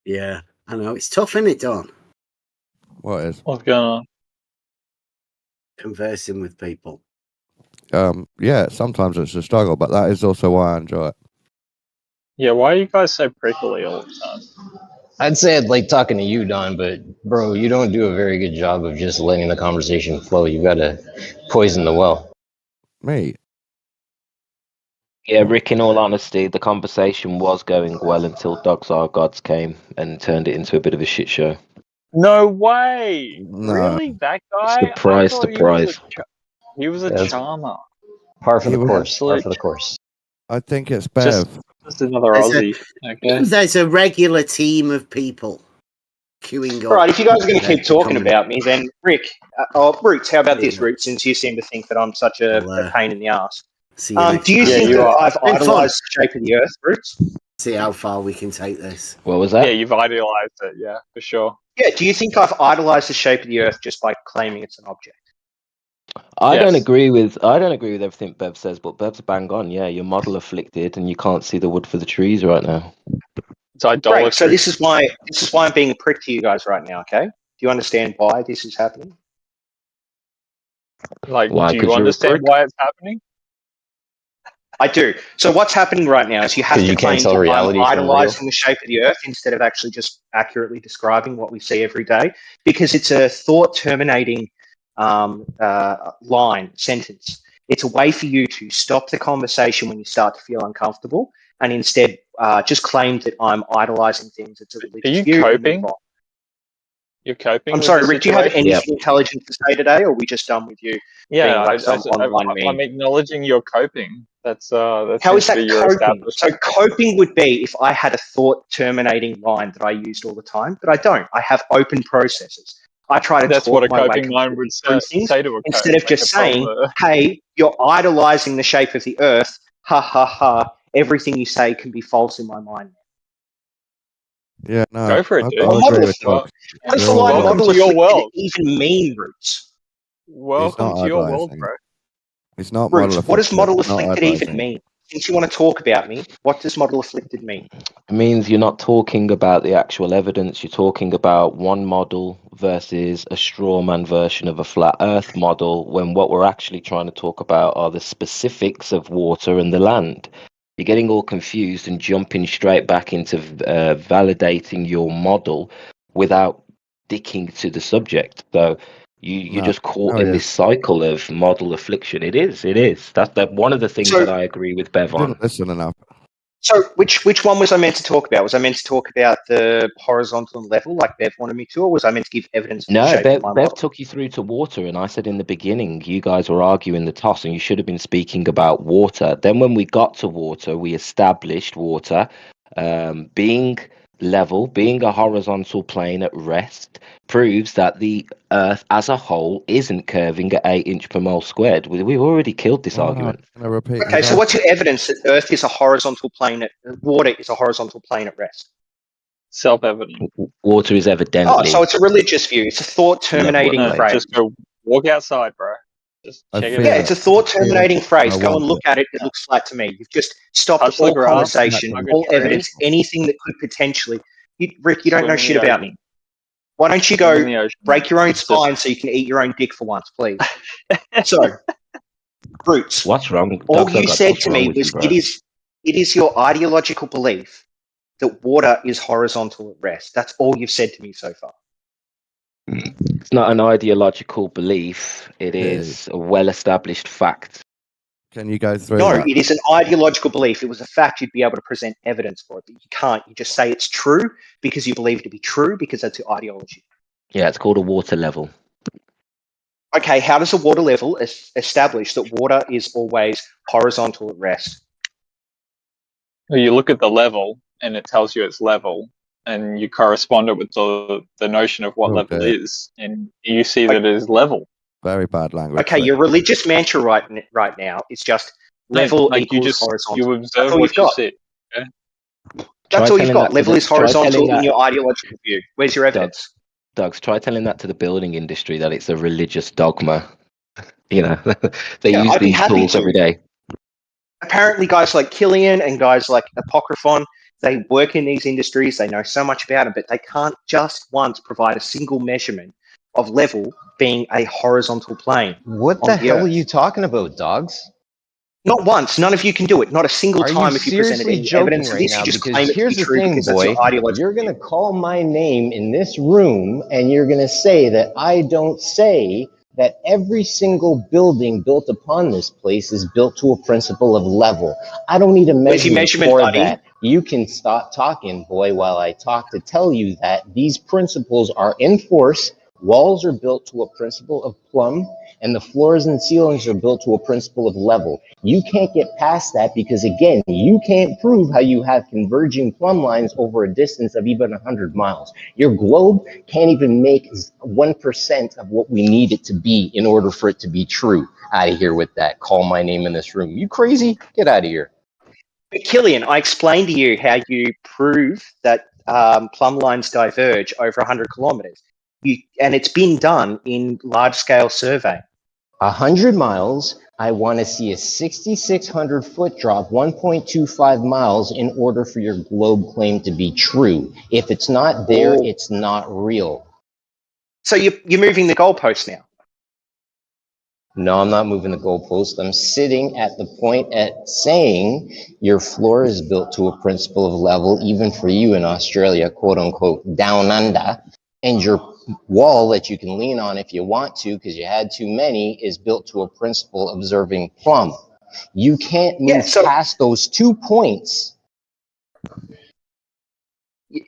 S2: Yeah, I know. It's tough, isn't it, Don?
S5: What is?
S9: What's going on?
S2: Conversing with people.
S5: Yeah, sometimes it's a struggle, but that is also why I enjoy it.
S9: Yeah, why are you guys so prickly all the time?
S7: I'd say I'd like talking to you, Don, but bro, you don't do a very good job of just letting the conversation flow. You gotta poison the well.
S5: Me?
S8: Yeah, Rick, in all honesty, the conversation was going well until Dogs Are Gods came and turned it into a bit of a shit show.
S9: No way!
S5: No.
S9: Really? That guy?
S8: Surprise,
S9: I thought
S8: surprise.
S9: he was a
S7: Yeah, that's-
S9: charmer.
S7: Par for
S5: He
S7: the
S5: was-
S7: course. Par
S9: Absolute-
S7: for the course.
S5: I think it's Bev.
S9: Just another
S2: There's
S9: Aussie. Okay.
S2: There's a regular team of people queuing up.
S4: All right, if you guys are going to
S2: Yeah,
S4: keep talking
S2: coming.
S4: about me, then Rick, Roots, how about
S2: There you
S4: this,
S2: go.
S4: Roots, since you seem to think that I'm such a pain in the ass.
S2: See you next
S4: Do you
S2: time.
S9: Yeah,
S4: think
S9: you
S4: that
S9: are.
S4: I've
S2: Been fun.
S4: idolized the shape of the Earth, Roots?
S2: See how far we can take this.
S8: What was that?
S9: Yeah, you've idealized it. Yeah, for sure.
S4: Yeah, do you think I've idolized the shape of the Earth just by claiming it's an object?
S8: I don't
S9: Yes.
S8: agree with everything Bev says, but Bev's bang on. Yeah, you're model afflicted, and you can't see the wood for the trees right now.
S9: It's idolatry.
S4: Great. So this is why I'm being a prick to you guys right now. Okay? Do you understand why this is happening?
S9: Like,
S8: Why?
S9: do
S8: 'Cause
S9: you
S8: you're a
S9: understand
S8: prick?
S9: why it's happening?
S4: I do. So what's happening right now is you have
S7: 'Cause
S4: to
S7: you can't
S4: claim
S7: tell
S4: that I'm
S7: reality from real.
S4: idolizing the shape of the Earth instead of actually just accurately describing what we see every day, because it's a thought-terminating sentence. It's a way for you to stop the conversation when you start to feel uncomfortable, and instead just claim that I'm idolizing things. It's a
S9: Are
S4: religious
S9: you
S4: view. And
S9: coping?
S4: move on.
S9: You're coping
S4: I'm
S9: with
S4: sorry,
S9: the
S4: Rick. Do you have
S9: situation?
S4: anything intelligent to say today, or are we just done with you
S9: Yeah,
S4: being like some online meme?
S9: I'm acknowledging your coping. That
S4: How
S9: seems
S4: is
S9: to be
S4: that
S9: your
S4: coping? So
S9: establishment.
S4: coping would be if I had a thought-terminating line that I used all the time, but I don't. I have open processes. I try to
S9: That's what
S4: talk
S9: a
S4: my way
S9: coping mind would
S4: completely through things
S9: say to a
S4: instead of
S9: like
S4: just
S9: a
S4: saying,
S9: problem.
S4: "Hey, you're idolizing the shape of the Earth. Ha ha ha! Everything you say can be false in my mind."
S5: Yeah, no,
S9: Go for it,
S5: I
S9: dude.
S4: Or
S5: agree
S4: model
S5: with
S4: afflicted.
S9: Well,
S5: Dogs.
S4: What does
S5: We're
S4: the
S5: all
S4: line
S5: right.
S9: welcome
S4: model
S9: to your
S4: afflicted
S9: world.
S4: even mean, Roots?
S9: Welcome
S5: not
S9: to your world,
S5: idolizing.
S9: bro.
S5: It's not model
S4: Roots, what does
S5: afflicted.
S4: model
S5: It's not
S4: afflicted even
S5: idolizing.
S4: mean? Since you want to talk about me, what does model afflicted mean?
S8: It means you're not talking about the actual evidence. You're talking about one model versus a straw man version of a flat Earth model, when what we're actually trying to talk about are the specifics of water and the land. You're getting all confused and jumping straight back into validating your model without sticking to the subject. So you're
S5: No,
S8: just caught
S5: no,
S8: in
S5: it
S8: this
S5: is.
S8: cycle of model affliction. It is. That's one of the things
S4: So
S8: that I agree with Bev
S5: You
S8: on.
S5: didn't listen enough.
S4: So which one was I meant to talk about? Was I meant to talk about the horizontal and level like Bev wanted me to, or was I meant to give evidence of the
S8: No,
S4: shape of my
S8: Bev
S4: model?
S8: took you through to water, and I said in the beginning you guys were arguing the toss, and you should have been speaking about water. Then when we got to water, we established water being level, being a horizontal plane at rest, proves that the Earth as a whole isn't curving at 8 inch per mole squared. We've already killed this
S5: Oh, no,
S8: argument.
S5: I'm gonna repeat
S4: Okay,
S5: his
S4: so what's your
S5: argument.
S4: evidence that Earth is a horizontal plane water is a horizontal plane at rest?
S9: Self-evident.
S8: Water is
S4: Oh,
S8: evidently
S4: so it's a religious view. It's a thought
S8: level at
S4: terminating
S9: No,
S8: plane.
S4: phrase.
S9: just go walk outside, bro. Just
S5: I
S9: check it
S5: feel
S4: Yeah,
S9: out.
S4: it's a
S5: it.
S4: thought
S5: I feel
S4: terminating
S5: it.
S4: phrase.
S5: I
S4: Go
S5: want
S4: and look
S5: it.
S4: at it. It looks flat to me. You've just stopped
S9: Touch the
S4: all
S9: grass,
S4: conversation,
S9: hug a
S4: all
S9: tree,
S4: evidence, anything that could potentially. Rick, you don't
S9: swim
S4: know
S9: in
S4: shit
S9: the
S4: about
S9: ocean.
S4: me. Why don't you
S9: Swim in
S4: go
S9: the ocean.
S4: break your own
S9: It's just
S4: spine so you can eat your own dick for once, please? So, Roots,
S8: What's wrong?
S4: all
S8: Dogs, I
S4: you
S8: got
S4: said
S8: what's
S4: to
S8: wrong
S4: me
S8: with you,
S4: was
S8: bro?
S4: it is your ideological belief that water is horizontal at rest. That's all you've said to me so far.
S8: It's not an ideological belief. It
S5: Yeah.
S8: is a well-established fact.
S5: Can you go through
S4: No,
S5: that?
S4: it is an ideological belief. If it was a fact, you'd be able to present evidence for it, but you can't. You just say it's true because you believe it to be true because that's your ideology.
S8: Yeah, it's called a water level.
S4: Okay, how does a water level establish that water is always horizontal at rest?
S9: well, you look at the level and it tells you it's level, and you correspond it with the notion of what
S5: Oh,
S9: level
S5: dear.
S9: is, and you see that it is level.
S5: Very bad language.
S4: Okay,
S5: there.
S4: your religious mantra right now is just level
S9: Like you
S4: equals
S9: just you
S4: horizontal. That's
S9: observe
S4: all you've
S9: what you
S4: got.
S9: see. Okay?
S8: Try
S4: That's all you've
S8: telling
S4: got.
S8: that to
S4: Level
S8: the.
S4: is
S8: Try telling
S4: horizontal in
S8: that,
S4: your ideological view. Where's your evidence?
S8: Dogs. Try telling that to the building industry that it's a religious dogma. You know, they
S4: Yeah,
S8: use
S4: I'd be
S8: these
S4: happy
S8: tools
S4: to.
S8: every day.
S4: Apparently, guys like Killian and guys like Apocryphon, they work in these industries. They know so much about it, but they can't just once provide a single measurement of level being a horizontal plane
S7: What
S4: on
S7: the
S4: the
S7: hell are
S4: Earth.
S7: you talking about, dogs?
S4: Not once. None of you can do it. Not a single
S7: Are you
S4: time if you presented
S7: seriously
S4: any
S7: joking
S4: evidence of
S7: right
S4: this. You
S7: now?
S4: just
S7: Because
S4: claim it to be
S7: here's the
S4: true
S7: thing,
S4: because that's
S7: boy.
S4: your ideological
S7: You're going
S4: view.
S7: to call my name in this room and you're going to say that I don't say that every single building built upon this place is built to a principle of level. I don't need a
S4: Where's your
S7: measurement
S4: measurement,
S7: for
S4: buddy?
S7: that. You can stop talking, boy, while I talk to tell you that these principles are in force. Walls are built to a principle of plumb, and the floors and ceilings are built to a principle of level. You can't get past that because, again, you can't prove how you have converging plumb lines over a distance of even 100 miles. Your globe can't even make 1% of what we need it to be in order for it to be true. Out of here with that. Call my name in this room. You crazy? Get out of here.
S4: But Killian, I explained to you how you prove that plumb lines diverge over 100 kilometers. And it's been done in large-scale surveying.
S7: 100 miles, I want to see a 6,600 foot drop, 1.25 miles in order for your globe claim to be true. If it's not there,
S4: Oh.
S7: it's not real.
S4: So you're moving the goalpost now.
S7: No, I'm not moving the goalpost. I'm sitting at the point at saying your floor is built to a principle of level, even for you in Australia, quote unquote, down under. And your wall that you can lean on if you want to, because you had too many, is built to a principle observing plumb. You can't
S4: Yeah,
S7: move
S4: so
S7: past those 2 points.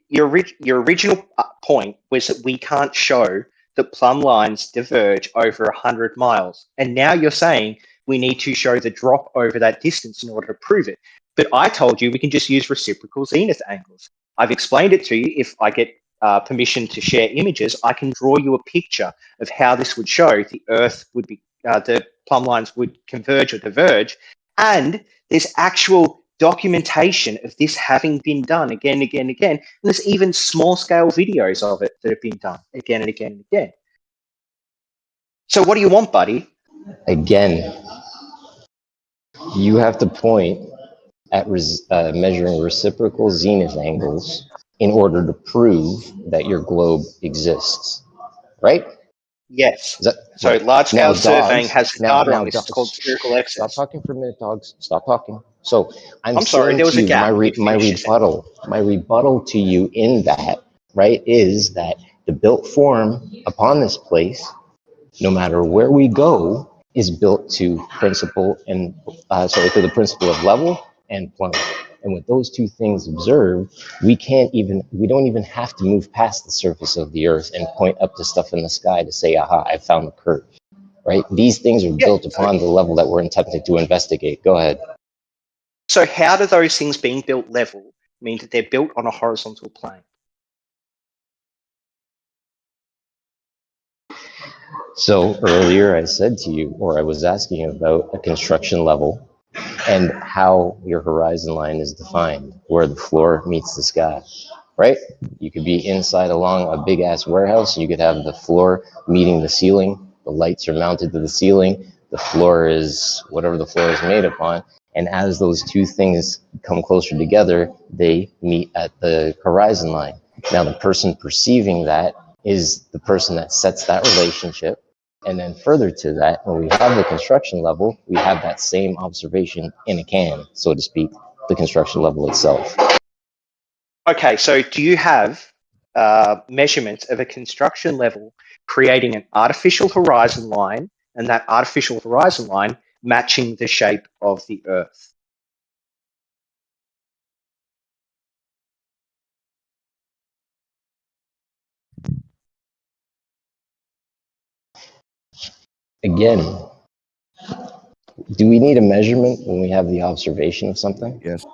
S4: your original point was that we can't show that plumb lines diverge over 100 miles. And now you're saying we need to show the drop over that distance in order to prove it. But I told you we can just use reciprocal zenith angles. I've explained it to you. If I get permission to share images, I can draw you a picture of how this would show the Earth would be, the plumb lines would converge or diverge. And there's actual documentation of this having been done again and again and again. And there's even small scale videos of it that have been done again and again and again. So what do you want, buddy?
S7: Again, you have to point at measuring reciprocal zenith angles in order to prove that your globe exists, right?
S4: Yes.
S7: Is that,
S4: So
S7: right.
S4: large scale
S7: Now,
S4: surveying
S7: dogs,
S4: has
S7: now,
S4: data on
S7: now,
S4: this. It's called
S7: dogs,
S4: spherical
S7: stop
S4: excess.
S7: talking for a minute, dogs. Stop talking. So I'm
S4: sorry,
S7: saying
S4: there was
S7: to
S4: a
S7: you,
S4: gap.
S7: my rebuttal to you in that, right, is that the built form upon this place, no matter where we go, is built to principle and to the principle of level and plumb. And with those two things observed, we don't even have to move past the surface of the earth and point up to stuff in the sky to say, aha, I found the curve, right? These things are built upon the level that we're attempting to investigate. Go ahead.
S4: So how do those things being built level mean that they're built on a horizontal plane?
S7: So earlier I said to you, or I was asking you about a construction level and how your horizon line is defined, where the floor meets the sky, right? You could be inside along a big ass warehouse, and you could have the floor meeting the ceiling, the lights are mounted to the ceiling, the floor is whatever the floor is made upon, and as those two things come closer together, they meet at the horizon line. Now the person perceiving that is the person that sets that relationship. And then further to that, when we have the construction level, we have that same observation in a can, so to speak, the construction level itself.
S4: Okay, so do you have measurements of a construction level creating an artificial horizon line and that artificial horizon line matching the shape of the Earth?
S7: Again, do we need a measurement when we have the observation of something?
S5: Yes.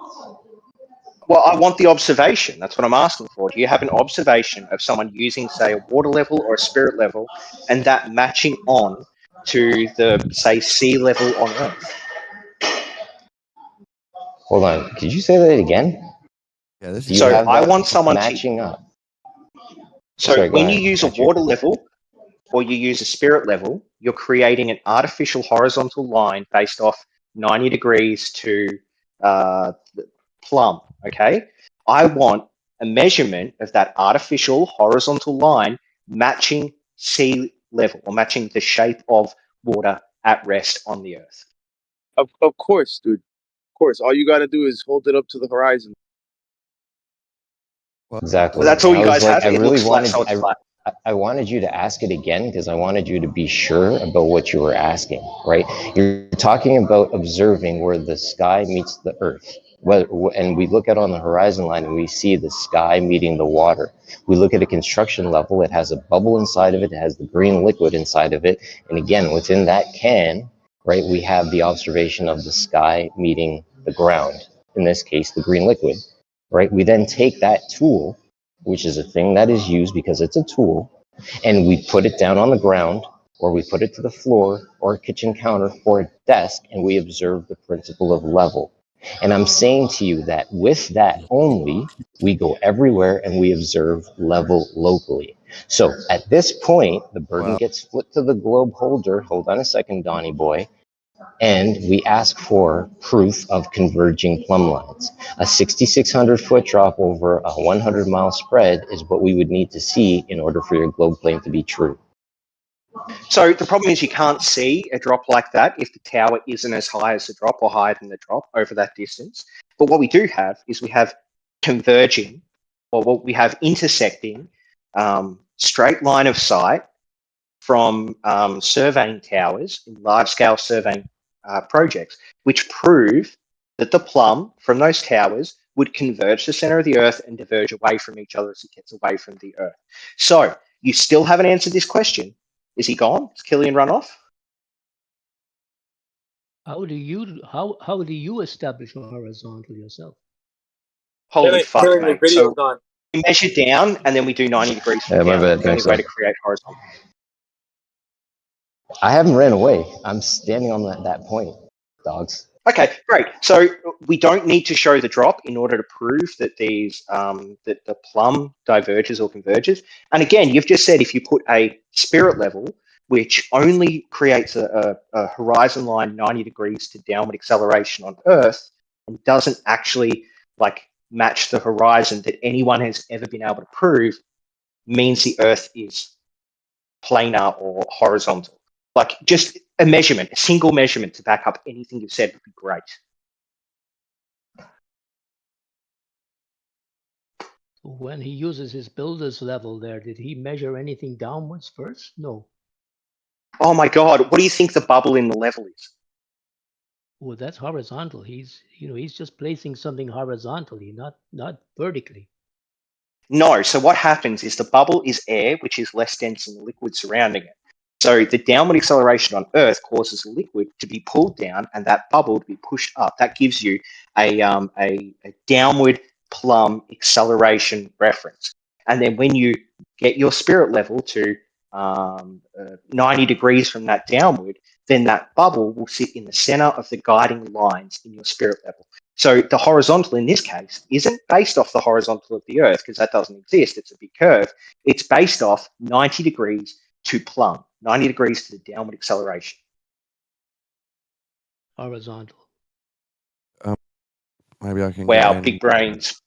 S4: Well, I want the observation. That's what I'm asking for. Do you have an observation of someone using, say, a water level or a spirit level, and that matching on to the, say, sea level on Earth?
S7: Hold on, could you say that again?
S5: Yeah, this
S7: Do
S5: is
S7: you
S4: So
S7: have
S4: I
S7: that
S4: want someone
S7: matching up?
S4: So
S7: Sorry, go
S4: when you
S7: ahead.
S4: use a
S7: Got you.
S4: water level or you use a spirit level, you're creating an artificial horizontal line based off 90 degrees to plumb, okay? I want a measurement of that artificial horizontal line matching sea level or matching the shape of water at rest on the Earth.
S10: Of course, dude. Of course. All you got to do is hold it up to the horizon.
S5: well,
S7: Exactly.
S4: That's all you
S7: I was
S4: guys
S7: like,
S4: have?
S7: I
S4: It
S7: really
S4: looks flat,
S7: wanted,
S4: so it's flat.
S7: I wanted you to ask it again because I wanted you to be sure about what you were asking, right? You're talking about observing where the sky meets the earth. And we look out on the horizon line and we see the sky meeting the water. We look at a construction level, it has a bubble inside of it, it has the green liquid inside of it. And again, within that can, right, we have the observation of the sky meeting the ground, in this case, the green liquid, right? We then take that tool, which is a thing that is used because it's a tool, and we put it down on the ground, or we put it to the floor, or a kitchen counter, or a desk, and we observe the principle of level. And I'm saying to you that with that only, we go everywhere and we observe level locally. So at this point, the burden
S5: Wow.
S7: gets flipped to the globe holder. Hold on a second, Donnie boy. And we ask for proof of converging plumb lines. A 6,600 foot drop over a 100 mile spread is what we would need to see in order for your globe claim to be true.
S4: So the problem is you can't see a drop like that if the tower isn't as high as the drop or higher than the drop over that distance. But what we do have is we have converging, or what we have intersecting, straight line of sight from surveying towers in large-scale surveying projects, which prove that the plumb from those towers would converge to the center of the Earth and diverge away from each other as it gets away from the Earth. So you still haven't answered this question. Is he gone? Has Killian run off?
S6: How do you establish a horizontal yourself?
S4: Holy fuck,
S10: Killian, your
S4: mate.
S10: video's
S4: So
S10: gone.
S4: we measure down and then we do 90 degrees from
S7: Yeah, my
S4: down.
S7: bad.
S4: That's the only
S7: Thanks,
S4: way
S7: man.
S4: to create horizontal.
S7: I haven't ran away. I'm standing on that point, dogs.
S4: Okay, great. So we don't need to show the drop in order to prove that these that the plumb diverges or converges. And again, you've just said if you put a spirit level, which only creates a horizon line 90 degrees to downward acceleration on Earth, and doesn't actually like match the horizon that anyone has ever been able to prove, means the Earth is planar or horizontal. Like just a measurement, a single measurement to back up anything you've said would be great.
S6: When he uses his builder's level there, did he measure anything downwards first? No.
S4: Oh my God, what do you think the bubble in the level is?
S6: Well, that's horizontal. He's just placing something horizontally, not vertically.
S4: No, so what happens is the bubble is air, which is less dense than the liquid surrounding it. So the downward acceleration on Earth causes the liquid to be pulled down and that bubble to be pushed up. That gives you a downward plumb acceleration reference. And then when you get your spirit level to 90 degrees from that downward, then that bubble will sit in the center of the guiding lines in your spirit level. So the horizontal in this case isn't based off the horizontal of the Earth, because that doesn't exist. It's a big curve. It's based off 90 degrees to plumb, 90 degrees to the downward acceleration.
S6: Horizontal.
S5: Maybe I can
S4: Wow,
S5: get in.
S4: big brains.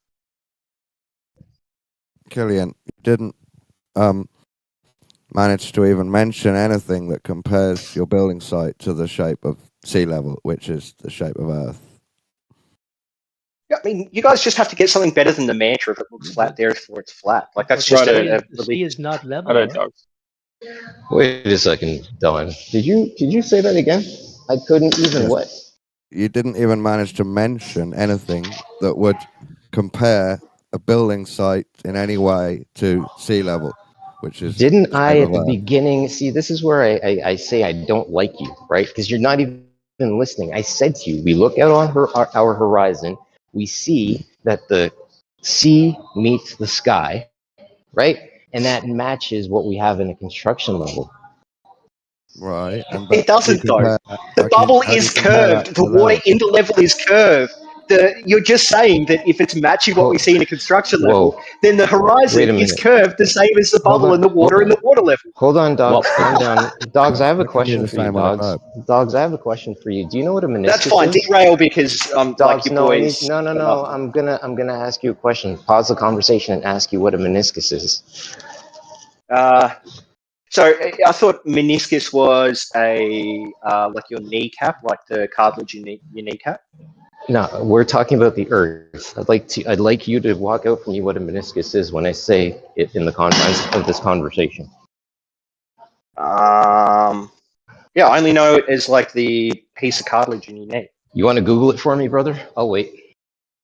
S5: Killian, you didn't manage to even mention anything that compares your building site to the shape of sea level, which is the shape of Earth.
S4: I mean, you guys just have to get something better than the mantra if it looks flat, therefore it's flat. Like that's
S6: But
S4: just
S6: the sea is not level.
S9: Hello,
S6: right?
S9: dogs.
S7: Wait a second, Don. Did you say that again? I couldn't even
S5: Yes.
S7: what?
S5: You didn't even manage to mention anything that would compare a building site in any way to sea level, which is
S7: Didn't
S5: the
S7: I
S5: shape
S7: at
S5: of
S7: the
S5: Earth.
S7: beginning? See, this is where I say I don't like you, right? Because you're not even listening. I said to you, we look out on our horizon, we see that the sea meets the sky, right? And that matches what we have in a construction level.
S5: Right, and
S4: It doesn't though. The
S5: how
S4: bubble
S5: do you
S4: is
S5: compare that
S4: curved.
S5: to
S4: The water
S5: level?
S4: in the level is curved. You're just saying that if it's matching what we see in a construction level,
S7: Whoa.
S4: then the horizon
S7: Wait a
S4: is
S7: minute.
S4: curved the same as the
S7: Hold
S4: bubble
S7: on.
S4: and the water in the water level.
S7: Hold on, dogs. Calm down. Dogs, I have a
S5: That can be
S7: question
S5: the
S7: for you,
S5: same on a
S7: dogs.
S5: globe.
S7: Dogs, I have a question for you. Do you know what a meniscus
S4: That's fine.
S7: is?
S4: Derail because like
S7: Dogs,
S4: your
S7: no, I need
S4: boys.
S7: no. I'm gonna ask you a question. Pause the conversation and ask you what a meniscus is.
S4: So I thought meniscus was a like your kneecap, like the cartilage in your kneecap.
S7: No, we're talking about the Earth. I'd like you to walk out for me what a meniscus is when I say it in the confines of this conversation.
S4: Yeah, I only know it as like the piece of cartilage in your knee.
S7: You want to Google it for me, brother? I'll wait.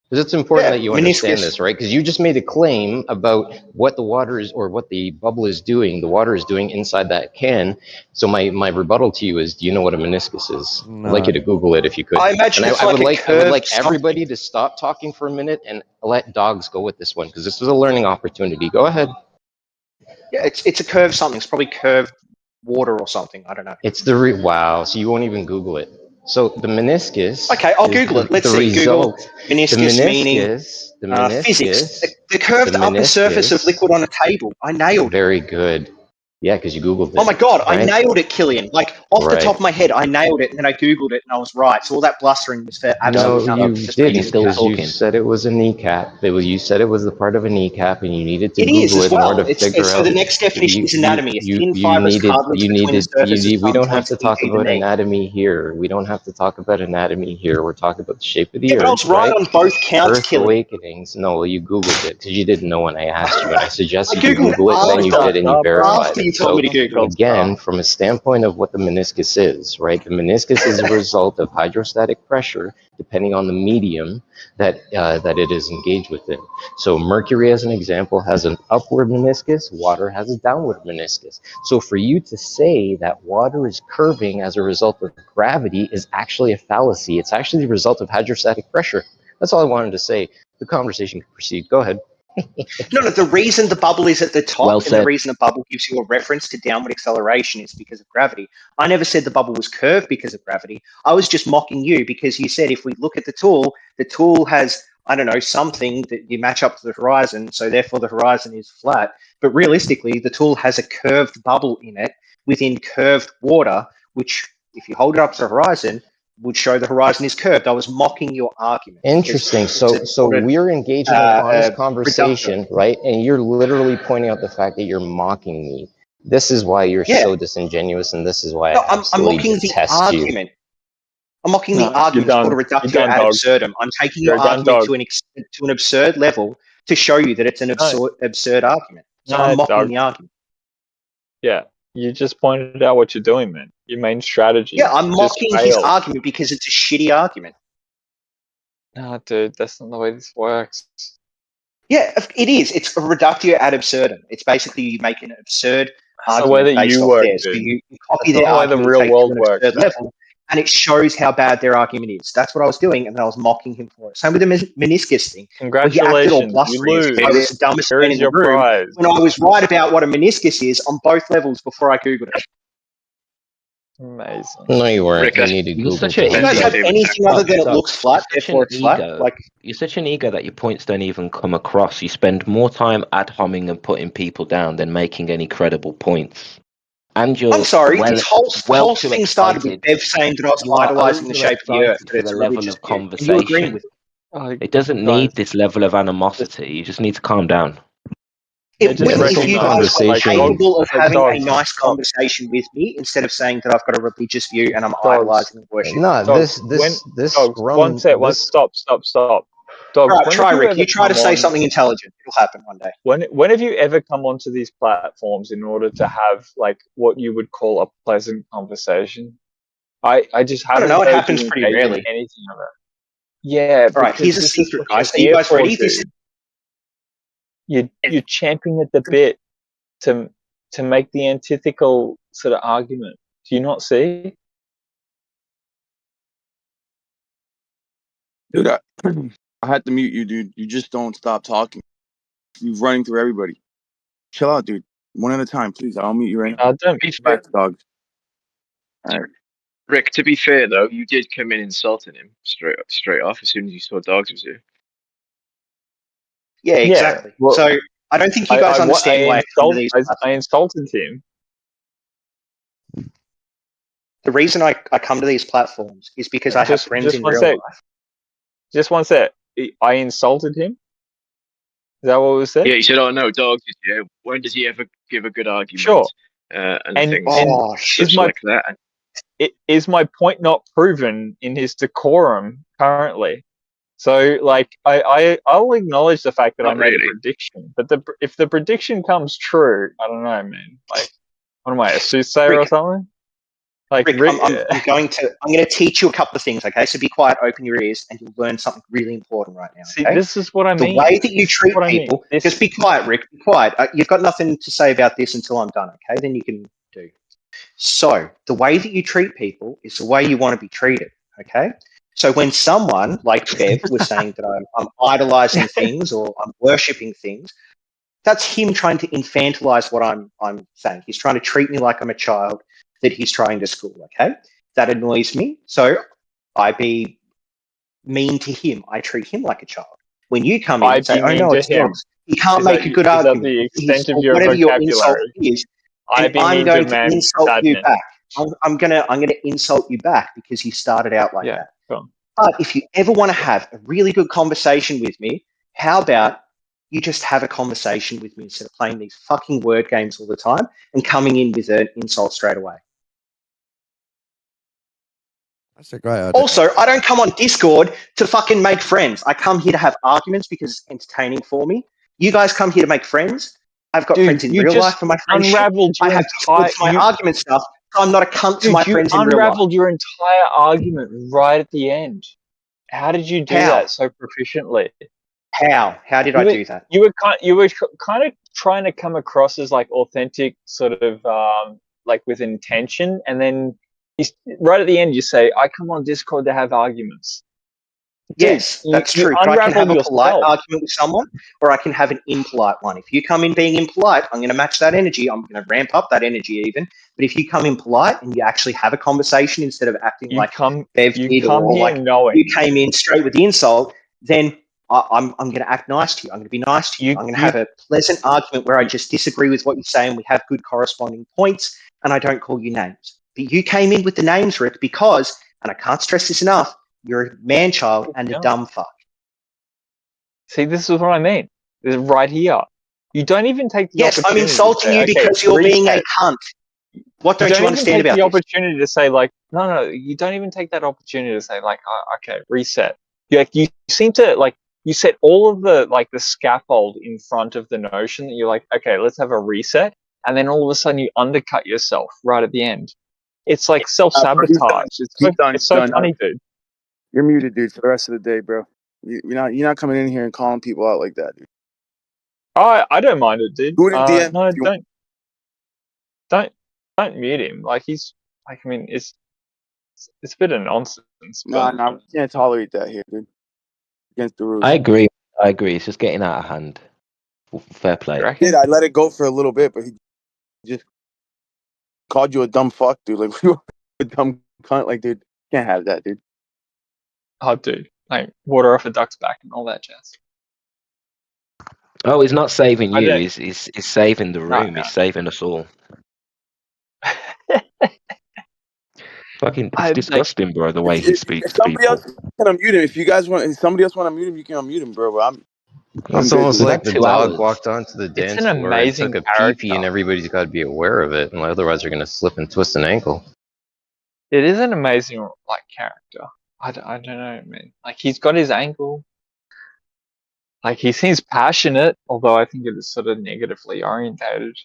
S7: Because it's important
S4: Yeah,
S7: that you understand
S4: meniscus.
S7: this, right? Because you just made a claim about what the water is, or what the bubble is doing, the water is doing inside that can. So my rebuttal to you is, do you know what a meniscus is?
S5: No.
S7: I'd like you to Google it if you could.
S4: I imagine
S7: And
S4: it's
S7: I would
S4: like a
S7: I would
S4: curved
S7: like
S4: something.
S7: everybody to stop talking for a minute and let dogs go with this one, because this is a learning opportunity. Go ahead.
S4: Yeah, it's a curved something. It's probably curved water or something. I don't know.
S7: It's wow. So you won't even Google it. So the meniscus.
S4: Okay, I'll
S7: is
S4: Google it. Let's
S7: the
S4: see. Google
S7: result.
S4: meniscus meaning
S7: The meniscus.
S4: physics. The curved upper surface of liquid on a table. I nailed it.
S7: Very good. Yeah, because you Googled it.
S4: Oh my God, I
S7: right?
S4: nailed it, Killian. Like off the
S7: Right.
S4: top of my head, I nailed it, and then I googled it, and I was right. So all that blustering was for absolutely
S7: No,
S4: nothing.
S7: you
S4: Just
S7: didn't,
S8: still
S7: because you
S8: talking.
S7: said it was a kneecap. You said it was the part of a kneecap, and you needed to
S4: It is
S7: Google
S4: as
S7: it in order
S4: well.
S7: to figure
S4: So
S7: out.
S4: the next definition is anatomy. A thin fibrous cartilage between the surfaces of
S7: We
S4: thumb
S7: don't have
S4: joints
S7: to
S4: and
S7: talk
S4: EP the
S7: about
S4: knee.
S7: anatomy here. We don't have to talk about anatomy here. We're talking about the shape of the
S4: Yeah, but I
S7: earth,
S4: was right
S7: right?
S4: on both counts,
S7: Earth
S4: Killy.
S7: awakenings. No, you Googled it because you didn't know when I asked you, and I suggested
S4: I
S7: you
S4: Googled
S7: Google it, and then you
S4: after-
S7: did, and you verified
S4: after you
S7: it.
S4: told
S7: So
S4: me to Google it.
S7: again, from a standpoint of what the meniscus is, right? The meniscus is a result of hydrostatic pressure, depending on the medium that it is engaged within. So mercury, as an example, has an upward meniscus. Water has a downward meniscus. So for you to say that water is curving as a result of gravity is actually a fallacy. It's actually the result of hydrostatic pressure. That's all I wanted to say. The conversation can proceed. Go ahead.
S4: No, the reason the bubble is at the top
S8: Well
S4: and the
S8: said.
S4: reason a bubble gives you a reference to downward acceleration is because of gravity. I never said the bubble was curved because of gravity. I was just mocking you because you said if we look at the tool has, I don't know, something that you match up to the horizon, so therefore the horizon is flat. But realistically, the tool has a curved bubble in it within curved water, which if you hold it up to the horizon, would show the horizon is curved. I was mocking your argument.
S7: Interesting. So we're engaging in an honest conversation, right? And you're literally pointing out the fact that you're mocking me. This is why you're so disingenuous, and this is why I
S4: I'm
S7: absolutely
S4: mocking the
S7: detest
S4: argument. I'm mocking the
S9: No,
S4: argument. It's
S9: you're
S4: called a
S9: done.
S4: reductio
S9: You're done,
S4: ad
S9: dog.
S4: absurdum. I'm taking
S9: You're
S4: your
S9: done,
S4: argument
S9: dog.
S4: to an absurd level to show you that it's an absurd argument. So I'm mocking
S9: dog.
S4: the argument.
S9: Yeah, you just pointed out what you're doing, man. Your main strategy.
S4: Yeah, I'm
S9: just
S4: mocking his
S9: failed.
S4: argument because it's a shitty argument.
S9: Nah, dude, that's not the way this works.
S4: Yeah, it is. It's a reductio ad absurdum. It's basically you make an absurd
S9: That's the way
S4: argument
S9: that
S4: based
S9: you
S4: off
S9: work,
S4: theirs. So
S9: dude.
S4: you copy
S9: That's
S4: their
S9: not the way the
S4: argument,
S9: real
S4: take it to
S9: world
S4: an
S9: works.
S4: absurd level, and it shows how bad their argument is. That's what I was doing, and then I was mocking him for it. Same with the meniscus thing. Where he acted all
S9: Congratulations, you
S4: blustery as if I
S9: lose.
S4: was the dumbest
S9: Here
S4: man
S9: is
S4: in the
S9: your
S4: room
S9: prize.
S4: when I was right about what a meniscus is on both levels before I Googled it.
S9: Amazing.
S7: No, you weren't.
S1: Rick,
S7: You needed
S8: You're
S7: Google
S8: such
S7: to
S8: a
S4: Do you
S7: help
S4: guys
S7: you.
S4: have anything other than it
S8: Doug,
S4: looks flat,
S8: you're such
S4: therefore
S8: an
S4: it's flat?
S8: ego.
S4: Like,
S8: You're such an ego that your points don't even come across. You spend more time ad homing and putting people down than making any credible points. And you're
S4: I'm sorry,
S8: well,
S4: this whole
S8: too
S4: thing started with
S8: excited.
S4: Bev saying that I was
S8: You are
S4: idolizing the shape of the earth,
S8: overexcited
S4: that
S8: for
S4: it's
S8: the
S4: a
S8: level
S4: religious
S8: of
S4: view. And you agreeing
S8: conversation.
S4: with it.
S9: Oh,
S8: It doesn't
S9: guys,
S8: need this level of animosity. You just need to calm down.
S9: they're
S4: It
S9: just
S4: will if
S7: This
S4: you
S9: recognizing,
S4: guys are
S9: like,
S7: conversation-
S4: capable of
S9: like,
S4: having a
S9: dogs,
S4: nice
S9: stop.
S4: conversation with me instead of saying that I've got a religious view and I'm
S9: Dogs.
S4: idolizing and worshiping.
S7: No,
S9: Dogs,
S7: this
S9: Dogs, one sec, stop. Dogs,
S4: All right,
S9: when
S4: try,
S9: have you
S4: Rick.
S9: ever
S4: You try to
S9: come
S4: say
S9: on?
S4: something intelligent. It'll happen one day.
S9: When have you ever come onto these platforms in order to have like what you would call a pleasant conversation? I just
S4: I don't
S9: haven't
S4: know. It
S9: heard
S4: happens
S9: you
S4: pretty
S9: engage in
S4: rarely.
S9: anything of it. Yeah.
S4: All right,
S9: because
S4: here's a
S9: this is
S4: secret,
S9: what you're
S4: guys. Are you
S9: here
S4: guys
S9: for,
S4: ready?
S9: dude. You're champing at the bit to make the antithetical sort of argument. Do you not see?
S10: Dude, I had to mute you, dude. You just don't stop talking. You're running through everybody. Chill out, dude. One at a time, please. I'll mute you right now.
S9: Don't be fair.
S10: Back, dog. All right.
S11: Rick, to be fair though, you did come in insulting him straight off as soon as you saw Dogs was here.
S4: Yeah, exactly.
S9: well,
S4: so I don't think you guys understand why I come to these
S9: I insulted him.
S4: The reason I come to these platforms is because I have friends in real life.
S9: Just one sec. I insulted him? Is that what was said?
S11: Yeah, he said, "Oh no, Dogs is here. When does he ever give a good argument?"
S9: Sure.
S11: And things
S4: shit,
S11: such like that.
S9: Is my point not proven in his decorum currently? So, like, I'll acknowledge the fact that
S11: Not
S9: I made
S11: really.
S9: a prediction, but if the prediction comes true, I don't know, man. Like, what am I, a soothsayer
S4: Rick,
S9: or something? Like,
S4: Rick, I'm going to teach you a couple of things, okay? So be quiet, open your ears, and you'll learn something really important right now.
S9: See,
S4: okay?
S9: this is what I mean.
S4: The way that you treat
S9: what I mean.
S4: people. Just be quiet, Rick. Be quiet. You've got nothing to say about this until I'm done, okay? Then you can do. So the way that you treat people is the way you want to be treated, okay? So when someone like Bev was saying that I'm idolizing things or I'm worshipping things, that's him trying to infantilize what I'm saying. He's trying to treat me like I'm a child that he's trying to school, okay? That annoys me. So I be mean to him. I treat him like a child. When you come in and say, oh no, it's Dogs, he can't make a good argument.
S9: Is that the extent of your
S4: whatever your insult
S9: vocabulary?
S4: is,
S9: I
S4: and
S9: be
S4: I'm
S9: mean
S4: going
S9: to
S4: to
S9: man
S4: insult you
S9: sadness.
S4: back. I'm gonna insult you back because you started out like
S9: Yeah,
S4: that.
S9: go on.
S4: But if you ever want to have a really good conversation with me, how about you just have a conversation with me instead of playing these fucking word games all the time and coming in with an insult straight away?
S5: That's a great idea.
S4: Also, I don't come on Discord to fucking make friends. I come here to have arguments because it's entertaining for me. You guys come here to make friends. I've got
S9: Dude,
S4: friends in
S9: you
S4: real
S9: just
S4: life for my friendship.
S9: unraveled
S4: I
S9: your
S4: have Discord for my
S9: entire.
S4: argument stuff. So I'm not a cunt to
S9: Dude,
S4: my
S9: you
S4: friends in real life.
S9: unraveled your entire argument right at the end. How did you do
S4: How?
S9: that so proficiently?
S4: How? How did I do that?
S9: You were kind of trying to come across as like authentic, sort of like with intention, and then right at the end you say, "I come on Discord to have arguments." Dude,
S4: Yes, that's
S9: you
S4: true. But I can have
S9: unravel
S4: a polite
S9: yourself.
S4: argument with someone, or I can have an impolite one. If you come in being impolite, I'm going to match that energy. I'm going to ramp up that energy even. But if you come in polite and you actually have a conversation instead of acting
S9: You
S4: like
S9: come
S4: Bev did,
S9: here
S4: or like
S9: knowing.
S4: you came in straight with the insult, then I'm going to act nice to you. I'm going to be nice to you. I'm going to have a pleasant argument where I just disagree with what you say and we have good corresponding points, and I don't call you names. But you came in with the names, Rick, because, and I can't stress this enough, you're a man child and a dumb fuck.
S9: See, this is what I mean. This is right here. You don't even take the
S4: Yes, I'm
S9: opportunity.
S4: insulting you because you're being a cunt. What don't you understand about
S9: the
S4: this?
S9: opportunity to say like, no, you don't even take that opportunity to say like, oh, okay, reset. You seem to like, you set all of the like the scaffold in front of the notion that you're like, okay, let's have a reset, and then all of a sudden you undercut yourself right at the end. It's like self-sabotage. It's so funny, dude.
S10: You're muted, dude, for the rest of the day, bro. You're not coming in here and calling people out like that, dude.
S9: I don't mind it, dude.
S10: Do it in DM.
S9: No, don't mute him. Like he's like, I mean, it's a bit of nonsense.
S10: No, we can't tolerate that here, dude. Against the rules.
S8: I agree. It's just getting out of hand. Fair play.
S10: I let it go for a little bit, but he just called you a dumb fuck, dude. Like, you a dumb cunt. Like, dude, can't have that, dude.
S9: Oh, dude, like water off a duck's back and all that jazz.
S8: Oh, he's not saving you. He's saving the room.
S9: No.
S8: He's saving us all. Fucking, it's disgusting, bro. The way he speaks to people.
S10: Else can unmute him. If you guys want, if somebody else want to mute him, you can unmute him, bro. But
S7: It's almost like the dog
S8: hours.
S7: walked onto the dance
S9: It's an
S7: floor and
S9: amazing
S7: took a pee-pee, and everybody's got to be aware of it, and otherwise they're going to slip and twist an ankle.
S9: It is an amazing like character. I don't know, man. Like he's got his angle. Like he seems passionate, although I think it is sort of negatively orientated.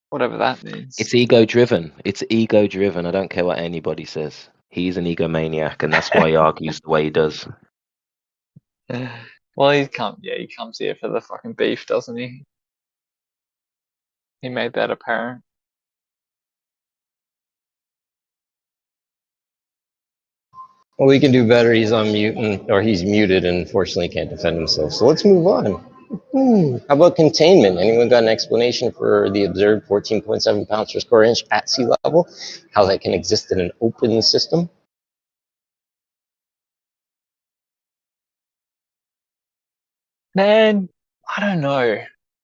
S9: Whatever that means.
S8: It's ego driven. I don't care what anybody says. He's an egomaniac, and that's why he argues the way he does.
S9: Well, he comes here for the fucking beef, doesn't he? He made that apparent.
S7: Well, he can do better. He's on mute, or he's muted, and unfortunately can't defend himself. So let's move on. How about containment? Anyone got an explanation for the observed 14.7 pounds per square inch at sea level? How that can exist in an open system?
S9: Man, I don't know.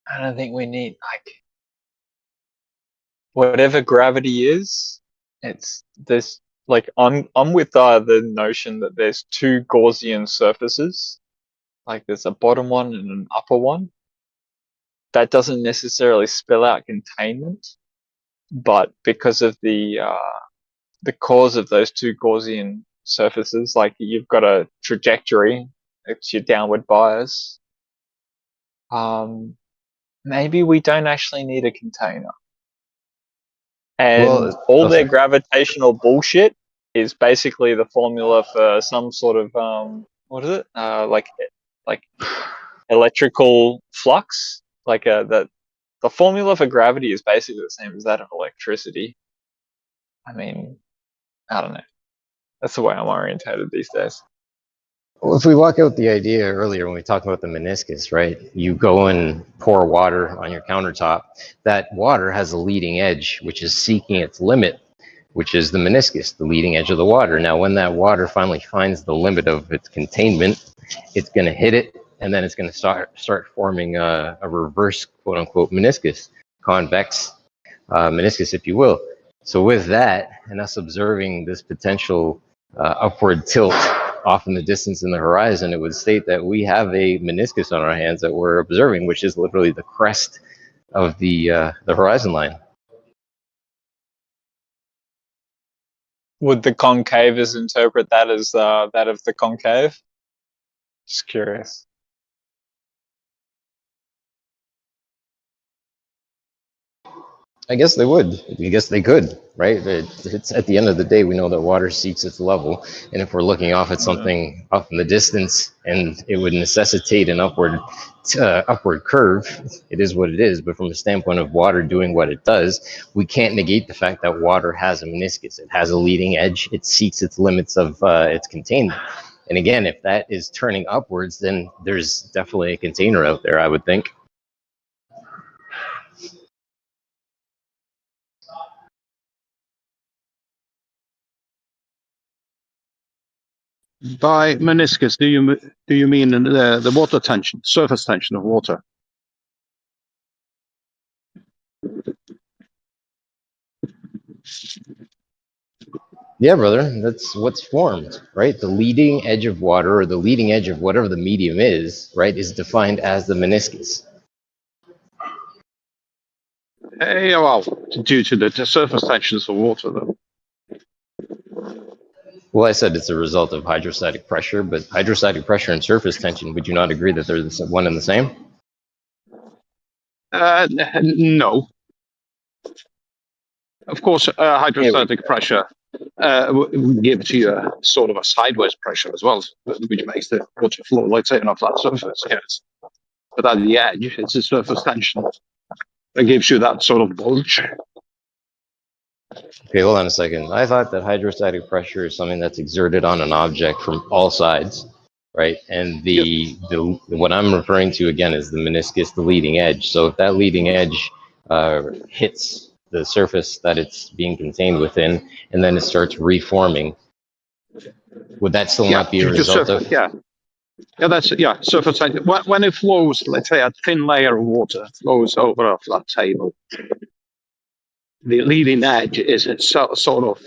S9: I don't think we need like whatever gravity is. There's like I'm with the notion that there's two Gaussian surfaces. Like there's a bottom one and an upper one. That doesn't necessarily spell out containment, but because of the cause of those two Gaussian surfaces, like you've got a trajectory, it's your downward bias. Maybe we don't actually need a container. And all their gravitational bullshit is basically the formula for some sort of what is it? Like electrical flux. Like the formula for gravity is basically the same as that of electricity. I mean, I don't know. That's the way I'm orientated these days.
S7: Well, if we walk out the idea earlier when we talked about the meniscus, right? You go and pour water on your countertop. That water has a leading edge, which is seeking its limit, which is the meniscus, the leading edge of the water. Now, when that water finally finds the limit of its containment, it's going to hit it, and then it's going to start forming a reverse, quote unquote, meniscus, convex meniscus, if you will. So with that, and us observing this potential upward tilt off in the distance in the horizon, it would state that we have a meniscus on our hands that we're observing, which is literally the crest of the horizon line.
S9: Would the concavers interpret that as that of the concave? Just curious.
S7: I guess they would. I guess they could, right? It's at the end of the day, we know that water seeks its level, and if we're looking off at something up in the distance, and it would necessitate an upward curve, it is what it is. But from the standpoint of water doing what it does, we can't negate the fact that water has a meniscus. It has a leading edge. It seeks its limits of its containment. And again, if that is turning upwards, then there's definitely a container out there, I would think.
S1: By meniscus, do you mean the water tension, surface tension of water?
S7: Yeah, brother, that's what's formed, right? The leading edge of water, or the leading edge of whatever the medium is, right, is defined as the meniscus.
S1: Well, due to the surface tensions of water, though.
S7: Well, I said it's a result of hydrostatic pressure, but hydrostatic pressure and surface tension, would you not agree that they're one and the same?
S1: No. Of course, hydrostatic pressure gives you a sort of a sideways pressure as well, which makes the water flow, let's say, on a flat surface. Yes. But at the edge, it's a surface tension that gives you that sort of bulge.
S7: Okay, hold on a second. I thought that hydrostatic pressure is something that's exerted on an object from all sides, right? And the what I'm referring to again is the meniscus, the leading edge. So if that leading edge hits the surface that it's being contained within, and then it starts reforming, would that still not be a result of?
S1: Yeah, surface tension. When it flows, let's say a thin layer of water flows over a flat table, the leading edge is sort of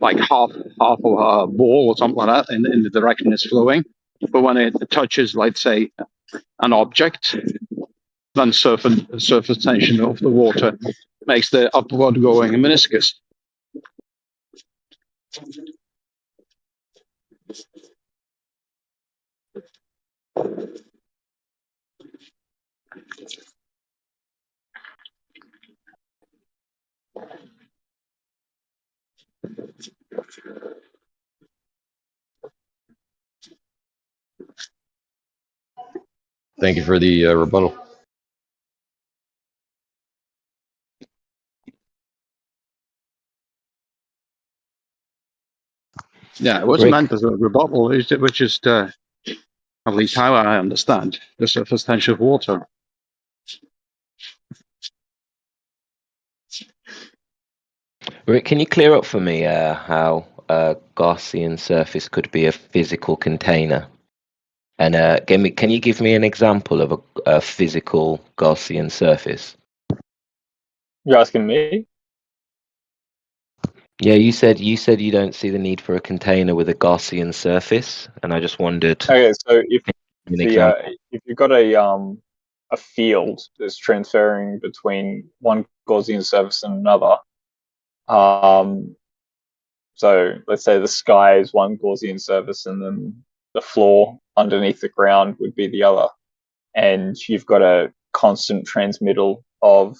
S1: like half of a ball or something like that in the direction it's flowing. But when it touches, let's say, an object, then surface tension of the water makes the upward going meniscus.
S7: Thank you for the rebuttal.
S1: Yeah, it wasn't meant as a rebuttal, which is at least how I understand the surface tension of water.
S8: Rick, can you clear up for me how a Gaussian surface could be a physical container? And can you give me an example of a physical Gaussian surface?
S9: You're asking me?
S8: Yeah, you said you don't see the need for a container with a Gaussian surface, and I just wondered.
S9: Okay, so if you've got a field that's transferring between one Gaussian surface and another, so let's say the sky is one Gaussian surface, and then the floor underneath the ground would be the other, and you've got a constant transmittal of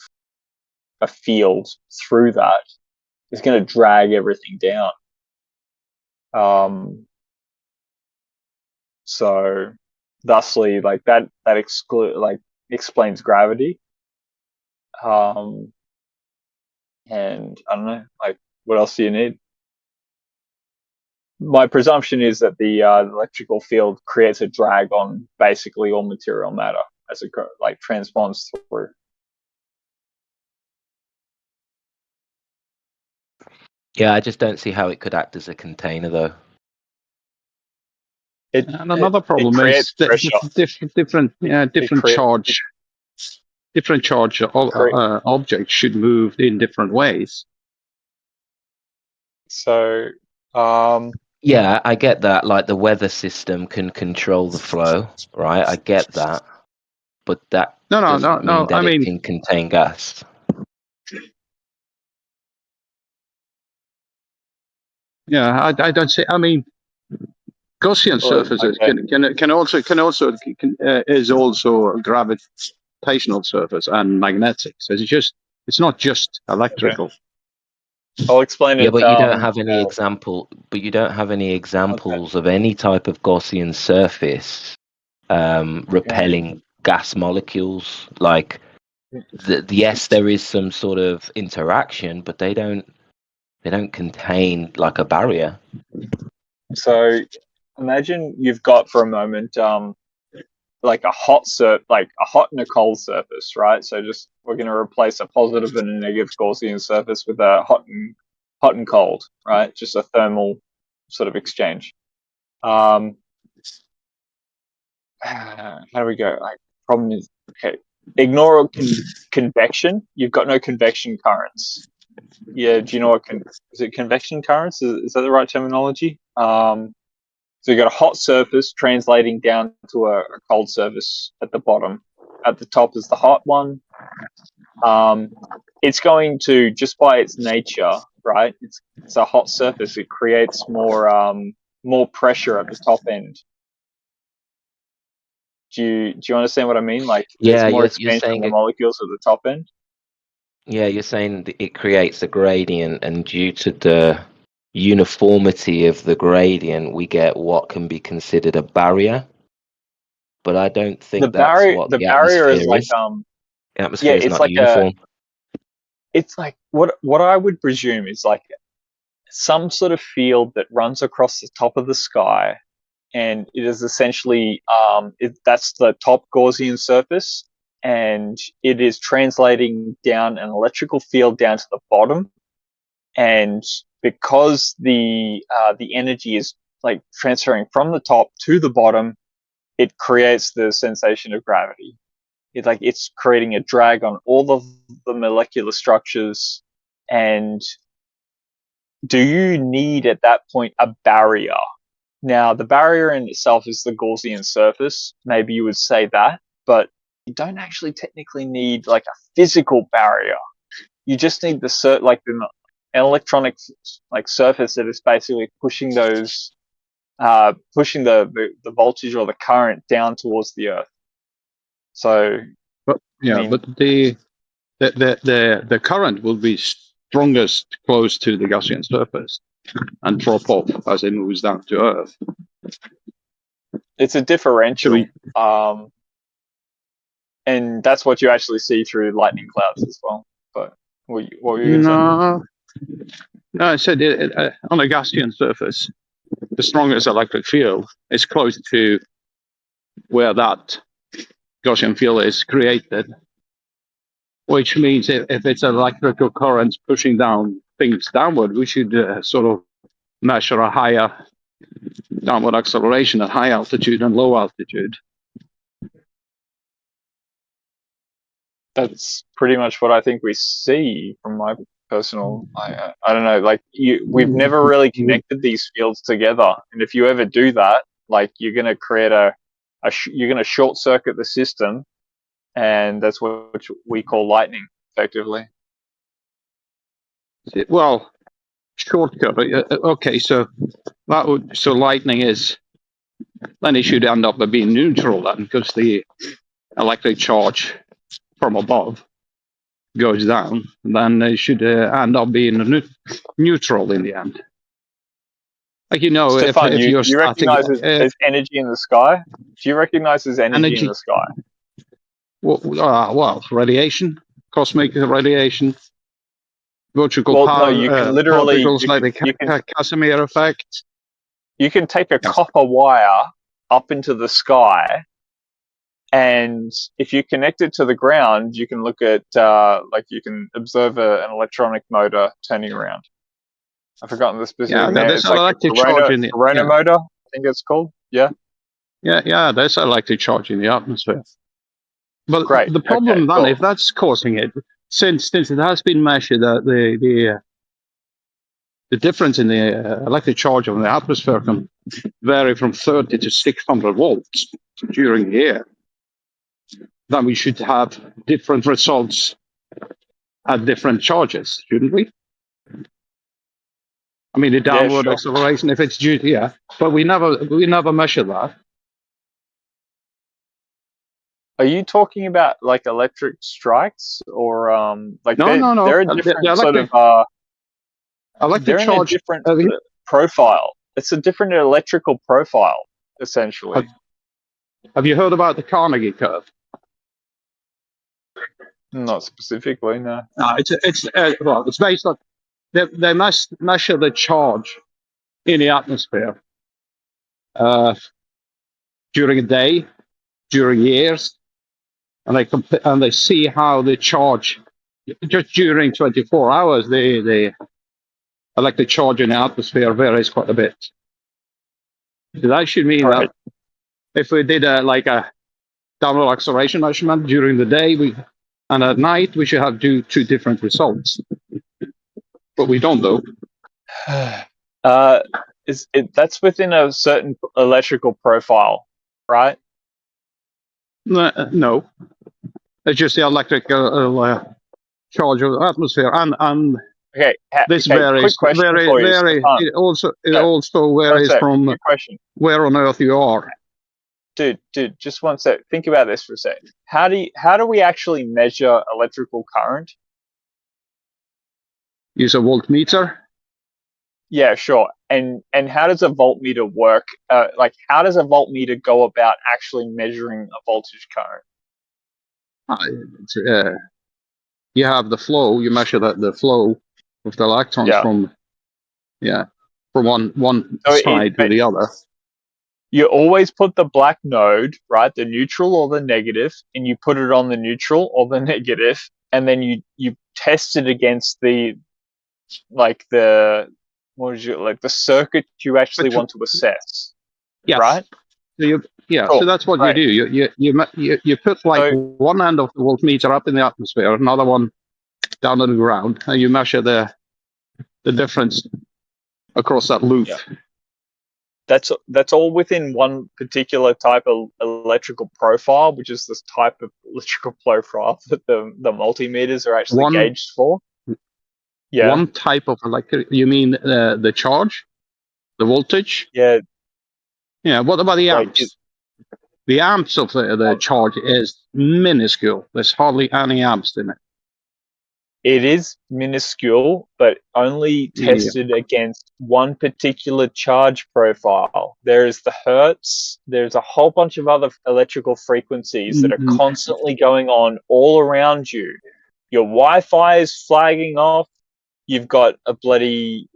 S9: a field through that, it's going to drag everything down. So thusly, like that explains gravity. And I don't know, like, what else do you need? My presumption is that the electrical field creates a drag on basically all material matter as it transponds through.
S8: Yeah, I just don't see how it could act as a container, though.
S1: And another problem is different charge
S12: different charge objects should move in different ways.
S9: So,
S8: Yeah, I get that. Like the weather system can control the flow, right? I get that, but that
S12: No.
S8: doesn't mean
S12: I
S8: that it
S12: mean,
S8: can contain gas.
S12: yeah, I don't say. I mean, Gaussian
S9: well,
S12: surfaces
S9: okay.
S12: is also a gravitational surface and magnetic. So it's not just electrical.
S9: I'll explain
S8: Yeah,
S9: it.
S8: but you don't have any example. But you don't have any examples of any type of Gaussian surface repelling gas molecules. Like, yes, there is some sort of interaction, but they don't contain like a barrier.
S9: So imagine you've got for a moment like a hot and a cold surface, right? So just we're going to replace a positive and a negative Gaussian surface with a hot and cold, right? Just a thermal sort of exchange. How do we go? Like, problem is, okay, ignore convection. You've got no convection currents. Yeah, do you know what is it convection currents? Is that the right terminology? So you've got a hot surface translating down to a cold surface at the bottom. At the top is the hot one. It's going to, just by its nature, right? It's a hot surface. It creates more pressure at the top end. Do you understand what I mean? Like, there's
S8: Yeah,
S9: more
S8: you're
S9: expansion of
S8: saying
S9: the molecules at the top end.
S8: Yeah, you're saying that it creates a gradient, and due to the uniformity of the gradient, we get what can be considered a barrier. But I don't think that's what
S9: The
S8: the
S9: barrier is
S8: atmosphere
S9: like
S8: is. The
S9: yeah,
S8: atmosphere is
S9: it's
S8: not
S9: like
S8: uniform.
S9: it's like what I would presume is like some sort of field that runs across the top of the sky, and it is essentially that's the top Gaussian surface, and it is translating down an electrical field down to the bottom, and because the energy is like transferring from the top to the bottom, it creates the sensation of gravity. It's creating a drag on all of the molecular structures. And do you need at that point a barrier? Now, the barrier in itself is the Gaussian surface. Maybe you would say that, but you don't actually technically need like a physical barrier. You just need an electronic like surface that is basically pushing those pushing the voltage or the current down towards the Earth. So
S12: But yeah,
S9: I mean,
S12: but the current will be strongest close to the Gaussian surface and drop off as it moves down to Earth.
S9: it's a differential, and that's what you actually see through lightning clouds as well. But what were you going to say?
S12: No, I said on a Gaussian surface, the strongest electric field is close to where that Gaussian field is created, which means if it's electrical currents pushing down things downward, we should sort of measure a higher downward acceleration at high altitude and low altitude.
S9: That's pretty much what I think we see from my personal. I don't know. Like we've never really connected these fields together, and if you ever do that, like you're going to create you're going to short circuit the system, and that's what we call lightning, effectively.
S12: Well, shortcut. Okay, so lightning is then it should end up being neutral then, because the electric charge from above goes down, then it should end up being neutral in the end. Like,
S9: Stefan,
S12: if you're
S9: you recognize there's energy in the sky? Do you recognize there's energy in the sky?
S12: Well, radiation, cosmic radiation, vertical power,
S9: no, you can literally
S12: particles like the Casimir effect.
S9: You can take a copper wire up into the sky, and if you connect it to the ground, you can look at you can observe an electronic motor turning around. I've forgotten the specific name. It's like a Corona motor, I think it's called. Yeah.
S12: Yeah, there's electric charge in the atmosphere. But
S9: Great.
S12: the problem
S9: Okay,
S12: then,
S9: cool.
S12: if that's causing it, since it has been measured that the difference in the electric charge of the atmosphere can vary from 30 to 600 volts during the year, then we should have different results at different charges, shouldn't we? I mean, the
S9: Yeah,
S12: downward
S9: sure.
S12: acceleration, if it's due, yeah, but we never measure that.
S9: Are you talking about like electric strikes or like
S12: No.
S9: they're a
S12: The
S9: different sort of
S12: electric
S9: they're in a
S12: charge.
S9: different sort of profile. It's a different electrical profile, essentially.
S12: Have you heard about the Carnegie curve?
S9: Not specifically, no.
S12: No, it's based on they must measure the charge in the atmosphere during a day, during years, and they see how the charge just during 24 hours the electric charge in the atmosphere varies quite a bit. So that should mean
S9: Right.
S12: that if we did a downward acceleration measurement during the day, and at night we should have two different results. But we don't though.
S9: That's within a certain electrical profile, right?
S12: No, it's just the electric charge of the atmosphere, and
S9: Okay.
S12: this
S9: Okay,
S12: varies
S9: quick question for you, Stefan.
S12: It also
S9: No,
S12: varies
S9: sec.
S12: from
S9: Quick question.
S12: where on earth you are.
S9: Dude, just one sec. Think about this for a sec. How do we actually measure electrical current?
S12: Use a voltmeter.
S9: Yeah, sure. And how does a voltmeter work? Like, how does a voltmeter go about actually measuring a voltage current?
S12: You have the flow. You measure the flow of the electrons from one
S9: So
S12: side to the other.
S9: You always put the black node, right, the neutral or the negative, and you put it on the neutral or the negative, and then you test it against the circuit you actually want to assess.
S12: Yes.
S9: Right?
S12: So
S9: Cool.
S12: so that's what
S9: Right.
S12: you do. You put one end of the voltmeter up in the atmosphere, another one down on the ground, and you measure the difference across that loop.
S9: Yeah. That's all within one particular type of electrical profile, which is this type of electrical profile that the multimeters are actually gauged for. Yeah.
S12: One type of electric. You mean the charge, the voltage?
S9: Yeah.
S12: Yeah. What about the amps? The amps of the charge is minuscule. There's hardly any amps in it.
S9: It is minuscule, but only tested against one particular charge profile. There is the hertz. There's a whole bunch of other electrical frequencies that are constantly going on all around you. Your Wi-Fi is flagging off. You've got a bloody,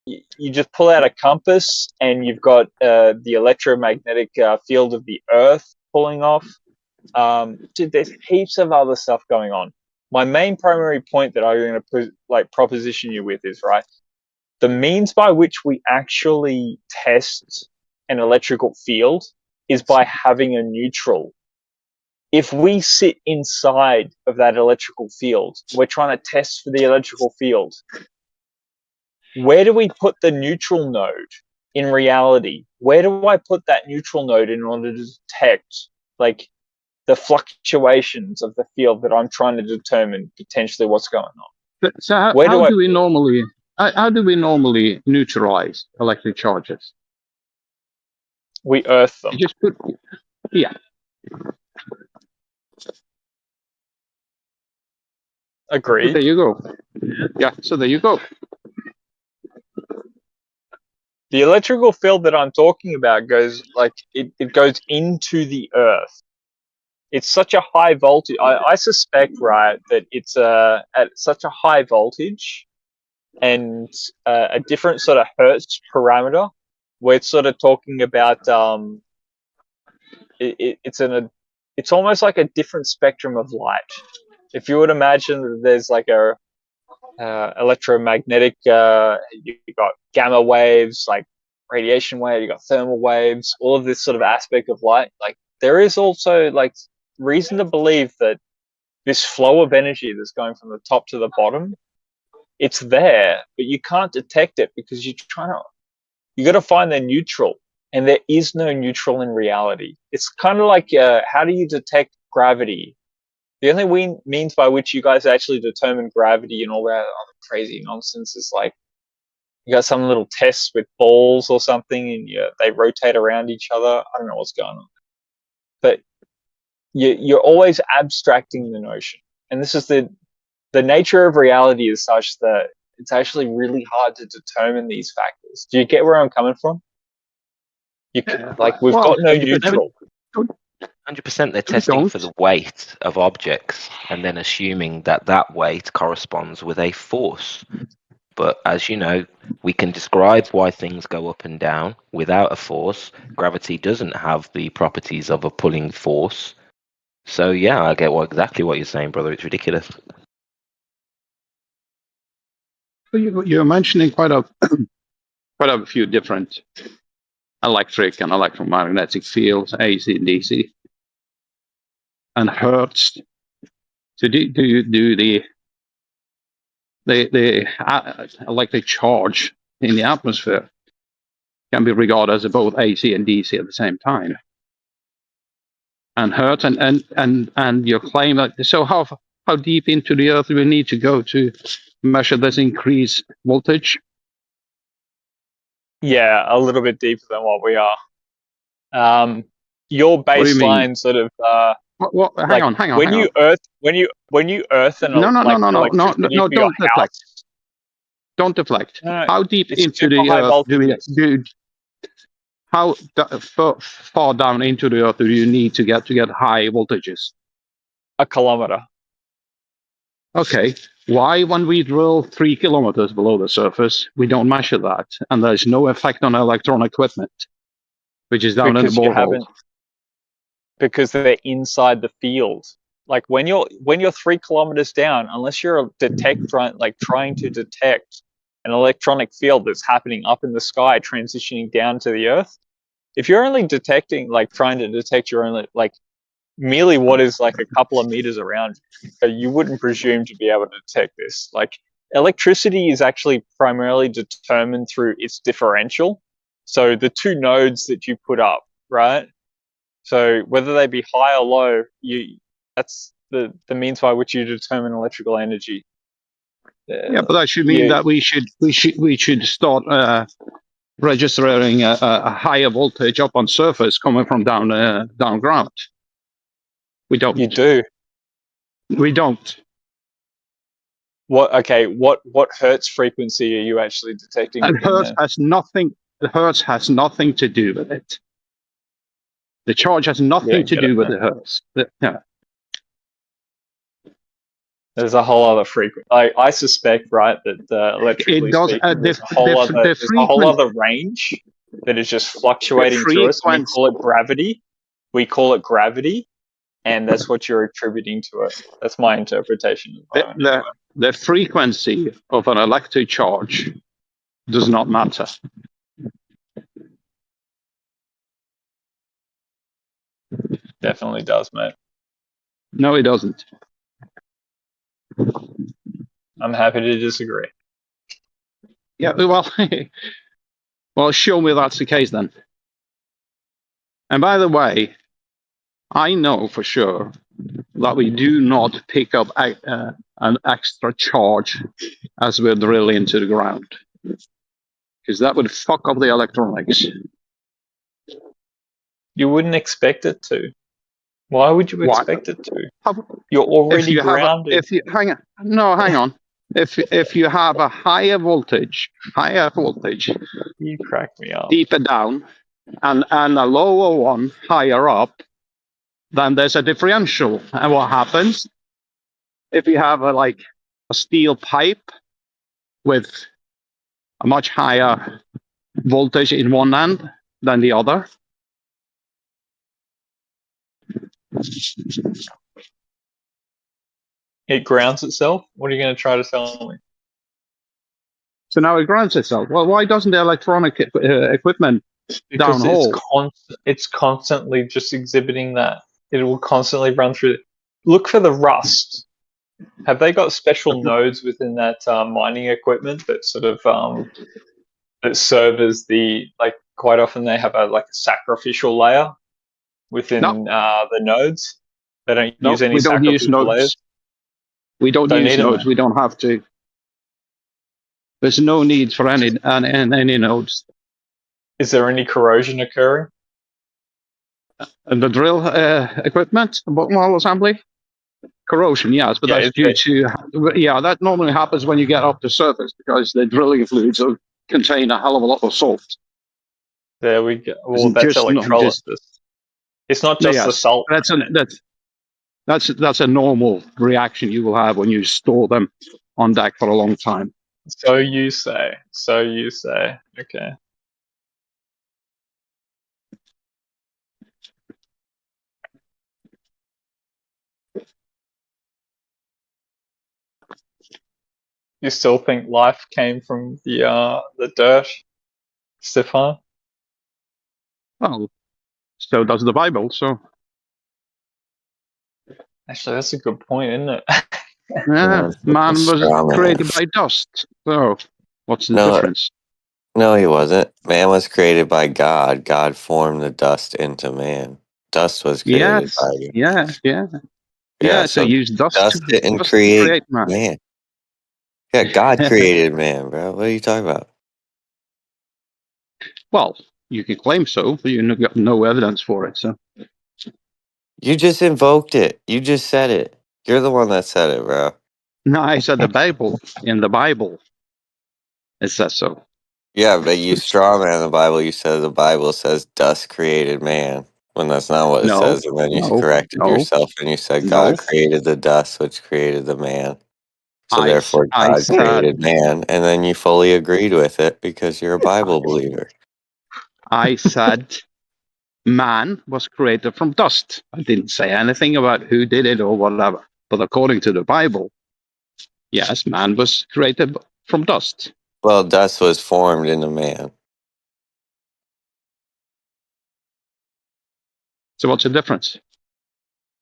S9: you just pull out a compass and you've got the electromagnetic field of the Earth pulling off. Dude, there's heaps of other stuff going on. My main primary point that I'm going to proposition you with is, right, the means by which we actually test an electrical field is by having a neutral. If we sit inside of that electrical field, we're trying to test for the electrical field. Where do we put the neutral node in reality? Where do I put that neutral node in order to detect, the fluctuations of the field that I'm trying to determine potentially what's going on?
S12: So how do we normally neutralize electric charges?
S9: We earth them.
S12: You just put, yeah.
S9: Agreed.
S12: So there you go. Yeah, so there you go.
S9: The electrical field that I'm talking about goes it goes into the earth. It's such a high voltage. I suspect, right, that it's at such a high voltage and a different sort of hertz parameter. We're sort of talking about it's almost like a different spectrum of light. If you would imagine that there's like a electromagnetic, you've got gamma waves, like radiation wave, you've got thermal waves, all of this sort of aspect of light. Like there is also reason to believe that this flow of energy that's going from the top to the bottom, it's there, but you can't detect it because you got to find the neutral, and there is no neutral in reality. It's kind of like how do you detect gravity? The only means by which you guys actually determine gravity and all that other crazy nonsense is like you got some little tests with balls or something, and they rotate around each other. I don't know what's going on, but you're always abstracting the notion, and this is the nature of reality is such that it's actually really hard to determine these factors. Do you get where I'm coming from? We've got no neutral.
S8: 100% they're testing for the weight of objects and then assuming that that weight corresponds with a force. But as you know, we can describe why things go up and down without a force. Gravity doesn't have the properties of a pulling force. So yeah, I get exactly what you're saying, brother. It's ridiculous.
S12: You're mentioning quite a few different electric and electromagnetic fields, AC and DC, and hertz. So do the electric charge in the atmosphere can be regarded as both AC and DC at the same time? And hertz and your claim that so how deep into the earth do we need to go to measure this increased voltage?
S9: Yeah, a little bit deeper than what we are. Your baseline sort of
S12: hang on.
S9: When you earth and
S12: no,
S9: electricity for your
S12: don't deflect.
S9: house.
S12: Don't deflect.
S9: No,
S12: How deep
S9: it's
S12: into
S9: super
S12: the
S9: high
S12: earth do we
S9: voltages.
S12: do? How far down into the earth do you need to get high voltages?
S9: 1 kilometer.
S12: Okay. Why, when we drill 3 kilometers below the surface, we don't measure that, and there's no effect on electronic equipment, which is down in the borehole?
S9: Because they're inside the field. Like when you're 3 kilometers down, unless you're trying to detect an electronic field that's happening up in the sky, transitioning down to the earth. If you're only trying to detect your own merely what is like a couple of meters around you wouldn't presume to be able to detect this. Like electricity is actually primarily determined through its differential. So the two nodes that you put up, right? So whether they be high or low, that's the means by which you determine electrical energy.
S12: Yeah, but that should mean that we should start registering a higher voltage up on surface coming from down ground. We don't.
S9: You do.
S12: We don't.
S9: What hertz frequency are you actually detecting?
S12: And hertz has nothing. The hertz has nothing to do with it. The charge has nothing to do with the hertz. Yeah.
S9: There's a whole other frequency. I suspect, right, that electrically speaking, there's a whole other range that is just fluctuating through us. We call it gravity. And that's what you're attributing to it. That's my interpretation.
S12: The frequency of an electric charge does not matter.
S9: Definitely does, mate.
S12: No, it doesn't.
S9: I'm happy to disagree.
S12: Yeah, well, show me that's the case then. And by the way, I know for sure that we do not pick up an extra charge as we drill into the ground, because that would fuck up the electronics.
S9: You wouldn't expect it to. Why would you expect it to? You're already grounded.
S12: Hang on. If you have a higher voltage,
S9: you crack me up.
S12: Deeper down, and a lower one higher up, then there's a differential. And what happens if you have a steel pipe with a much higher voltage in one end than the other?
S9: It grounds itself? What are you going to try to tell me?
S12: So now it grounds itself. Well, why doesn't the electronic equipment
S9: because
S12: downhole?
S9: It's constantly just exhibiting that. it will constantly run through. Look for the rust. Have they got special nodes within that mining equipment that sort of that serve as the, like, quite often they have a sacrificial layer within the nodes? They don't
S12: No,
S9: use any
S12: we don't use
S9: sacrificial layers.
S12: nodes. We don't
S9: Don't
S12: use
S9: need them.
S12: nodes. We don't have to. There's no need for any nodes.
S9: Is there any corrosion occurring?
S12: And the drill equipment, the bottom wall assembly, corrosion, yes, but
S9: Yeah,
S12: that's due to that normally happens when you get up the surface because the drilling fluids contain a hell of a lot of salt.
S9: There we go. Well,
S12: It's
S9: that's
S12: just not
S9: electrolysis.
S12: just
S9: It's not just the
S12: yes,
S9: salt.
S12: that's a normal reaction you will have when you store them on deck for a long time.
S9: So you say. So you say. Okay. You still think life came from the dirt, Stefan?
S12: Well, so does the Bible. So
S9: Actually, that's a good point, isn't it?
S12: yeah, man was
S3: straw man.
S12: created by dust. So what's the
S3: No,
S12: difference?
S3: no, he wasn't. Man was created by God. God formed the dust into man. Dust was created
S12: Yes,
S3: by you.
S12: yeah. So
S3: So
S12: use dust
S3: dust didn't
S12: to
S3: create
S12: create man.
S3: man. Yeah, God created man, bro. What are you talking about?
S12: Well, you can claim so, but you got no evidence for it. So
S3: You just invoked it. You just said it. You're the one that said it, bro.
S12: no, I said the Bible. In the Bible, it says so.
S3: Yeah, but you straw man the Bible. You said the Bible says dust created man, when that's not what it
S12: No,
S3: says. And then you
S12: no,
S3: corrected
S12: no,
S3: yourself and you said
S12: no.
S3: God created the dust, which created the man. So
S12: I
S3: therefore,
S12: I
S3: God
S12: said
S3: created man. And then you fully agreed with it because you're a Bible believer.
S12: I said man was created from dust. I didn't say anything about who did it or whatever. But according to the Bible, yes, man was created from dust.
S3: Well, dust was formed into man.
S12: So what's the difference?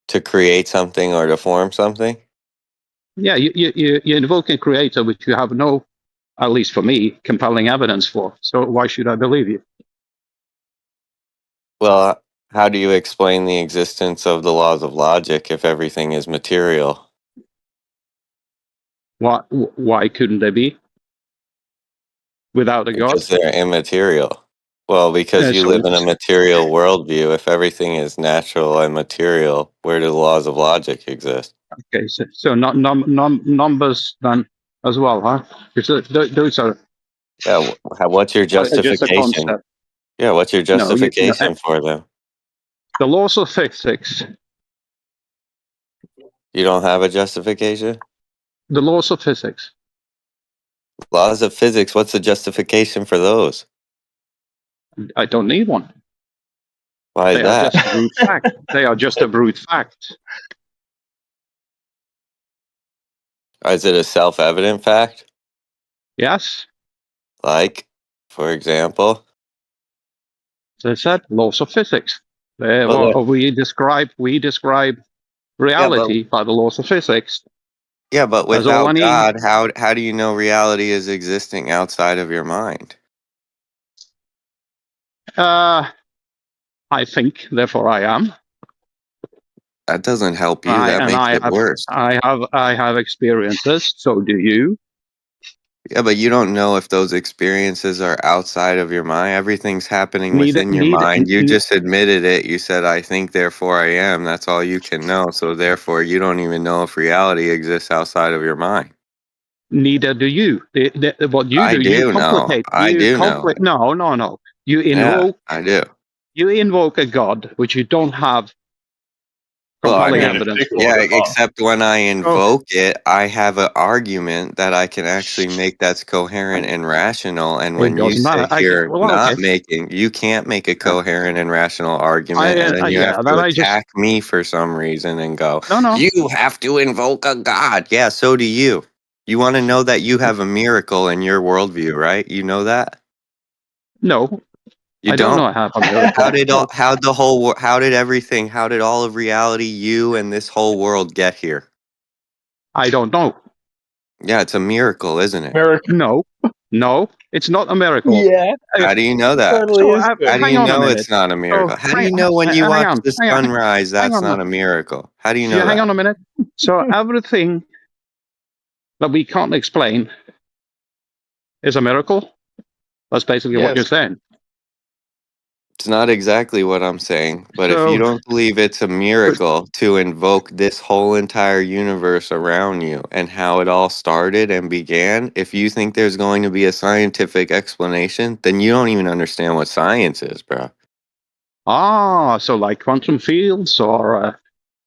S3: To create something or to form something?
S12: Yeah, you invoke a creator which you have no, at least for me, compelling evidence for. So why should I believe you?
S3: Well, how do you explain the existence of the laws of logic if everything is material?
S12: Why couldn't they be without a God?
S3: Because they're immaterial. Well, because you live in a material worldview. If everything is natural and material, where do the laws of logic exist?
S12: Okay, so not numbers then as well, huh? Because those are
S3: Yeah, what's your
S12: just a
S3: justification?
S12: concept.
S3: Yeah, what's your
S12: No,
S3: justification for them?
S12: the laws of physics.
S3: You don't have a justification?
S12: The laws of physics.
S3: Laws of physics, what's the justification for those?
S12: I don't need one.
S3: Why is
S12: They are
S3: that?
S12: just brute fact. They are just a brute fact.
S3: Is it a self-evident fact?
S12: Yes.
S3: Like, for example?
S12: As I said, laws of physics.
S3: Well,
S12: We describe reality by the laws of physics.
S3: yeah, but
S12: That's all I
S3: without
S12: need.
S3: God, how do you know reality is existing outside of your mind?
S12: I think, therefore I am.
S3: That doesn't help you. That makes it worse.
S12: I have experiences. So do you.
S3: Yeah, but you don't know if those experiences are outside of your mind. Everything's happening within your mind. You just admitted it. You said, I think, therefore I am. That's all you can know. So therefore, you don't even know if reality exists outside of your mind.
S12: Neither do you. What you
S3: I
S12: do, you
S3: do know.
S12: complicate.
S3: I do know.
S12: No. You
S3: Yeah,
S12: invoke.
S3: I do.
S12: You invoke a god which you don't have
S3: Well, I
S12: compelling
S3: mean,
S12: evidence for.
S3: yeah, except when I invoke it, I have an argument that I can actually make that's coherent and rational. And
S12: It
S3: when you
S12: doesn't matter.
S3: sit here
S12: Okay.
S3: not making, you can't make a coherent and rational argument, and then you have
S12: Then
S3: to
S12: I just
S3: attack me for some reason and go,
S12: no.
S3: you have to invoke a god. Yeah, so do you. You want to know that you have a miracle in your worldview, right? You know that?
S12: No.
S3: You
S12: I don't know
S3: don't.
S12: I have a miracle.
S3: How did everything, how did all of reality, you and this whole world get here?
S12: I don't know.
S3: Yeah, it's a miracle, isn't it?
S9: Miracle.
S12: No, it's not a miracle.
S9: Yeah,
S3: How do you know
S9: it
S3: that?
S9: totally is
S3: How
S9: good.
S3: do
S12: Hang
S3: you
S12: on a
S3: know
S12: minute.
S3: it's not a miracle? How do you know when you
S12: Hang
S3: watch
S12: on,
S3: the sunrise
S12: hang
S3: that's
S12: on,
S3: not a miracle? How do you know
S12: yeah, hang
S3: that?
S12: on a minute. So everything that we can't explain is a miracle. That's basically what you're
S9: Yes.
S12: saying.
S3: It's not exactly what I'm saying, but if you
S12: So,
S3: don't believe it's a miracle to invoke this whole entire universe around you and how it all started and began, if you think there's going to be a scientific explanation, then you don't even understand what science is, bro.
S12: so like quantum fields or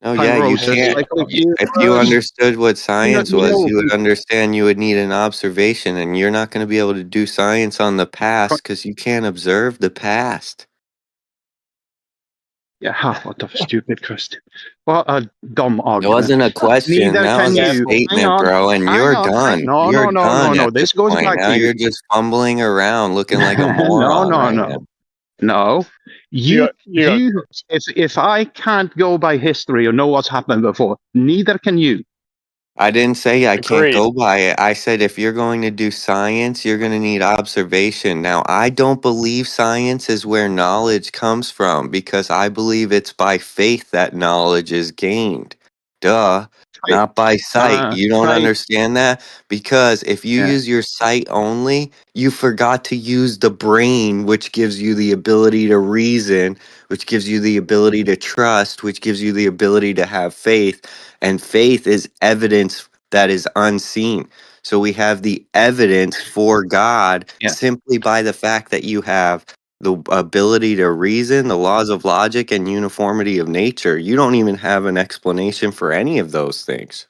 S3: Oh
S12: time
S3: yeah, you
S12: rotation
S3: can't.
S12: cyclic
S3: If you
S12: universe.
S3: understood what science
S12: You
S3: was,
S12: know,
S3: you would understand you would need an observation, and you're not going to be able to do science on the past because you can't observe the past.
S12: yeah, what a stupid question. What a dumb
S3: It
S12: argument.
S3: wasn't a question.
S12: Neither
S3: That
S12: can
S3: was a
S12: you. Hang
S3: statement,
S12: on,
S3: bro. And
S12: hang
S3: you're
S12: on.
S3: done.
S12: No,
S3: You're
S12: no, no, no,
S3: done
S12: no.
S3: at
S12: This
S3: this
S12: goes
S3: point.
S12: back
S3: Now
S12: to you.
S3: you're just fumbling around, looking like a
S12: No,
S3: moron
S12: no,
S3: right
S12: no,
S3: now.
S12: no.
S9: You got
S12: If I can't go by history or know what's happened before, neither can you.
S3: I didn't say I can't
S9: agreed.
S3: go by it. I said if you're going to do science, you're going to need observation. Now, I don't believe science is where knowledge comes from because I believe it's by faith that knowledge is gained. Duh.
S12: Faith,
S3: Not by sight. You don't
S12: faith,
S3: understand that? Because if you
S12: yeah,
S3: use your sight only, you forgot to use the brain, which gives you the ability to reason, which gives you the ability to trust, which gives you the ability to have faith. And faith is evidence that is unseen. So we have the evidence for God
S12: yeah.
S3: simply by the fact that you have the ability to reason, the laws of logic, and uniformity of nature. You don't even have an explanation for any of those things.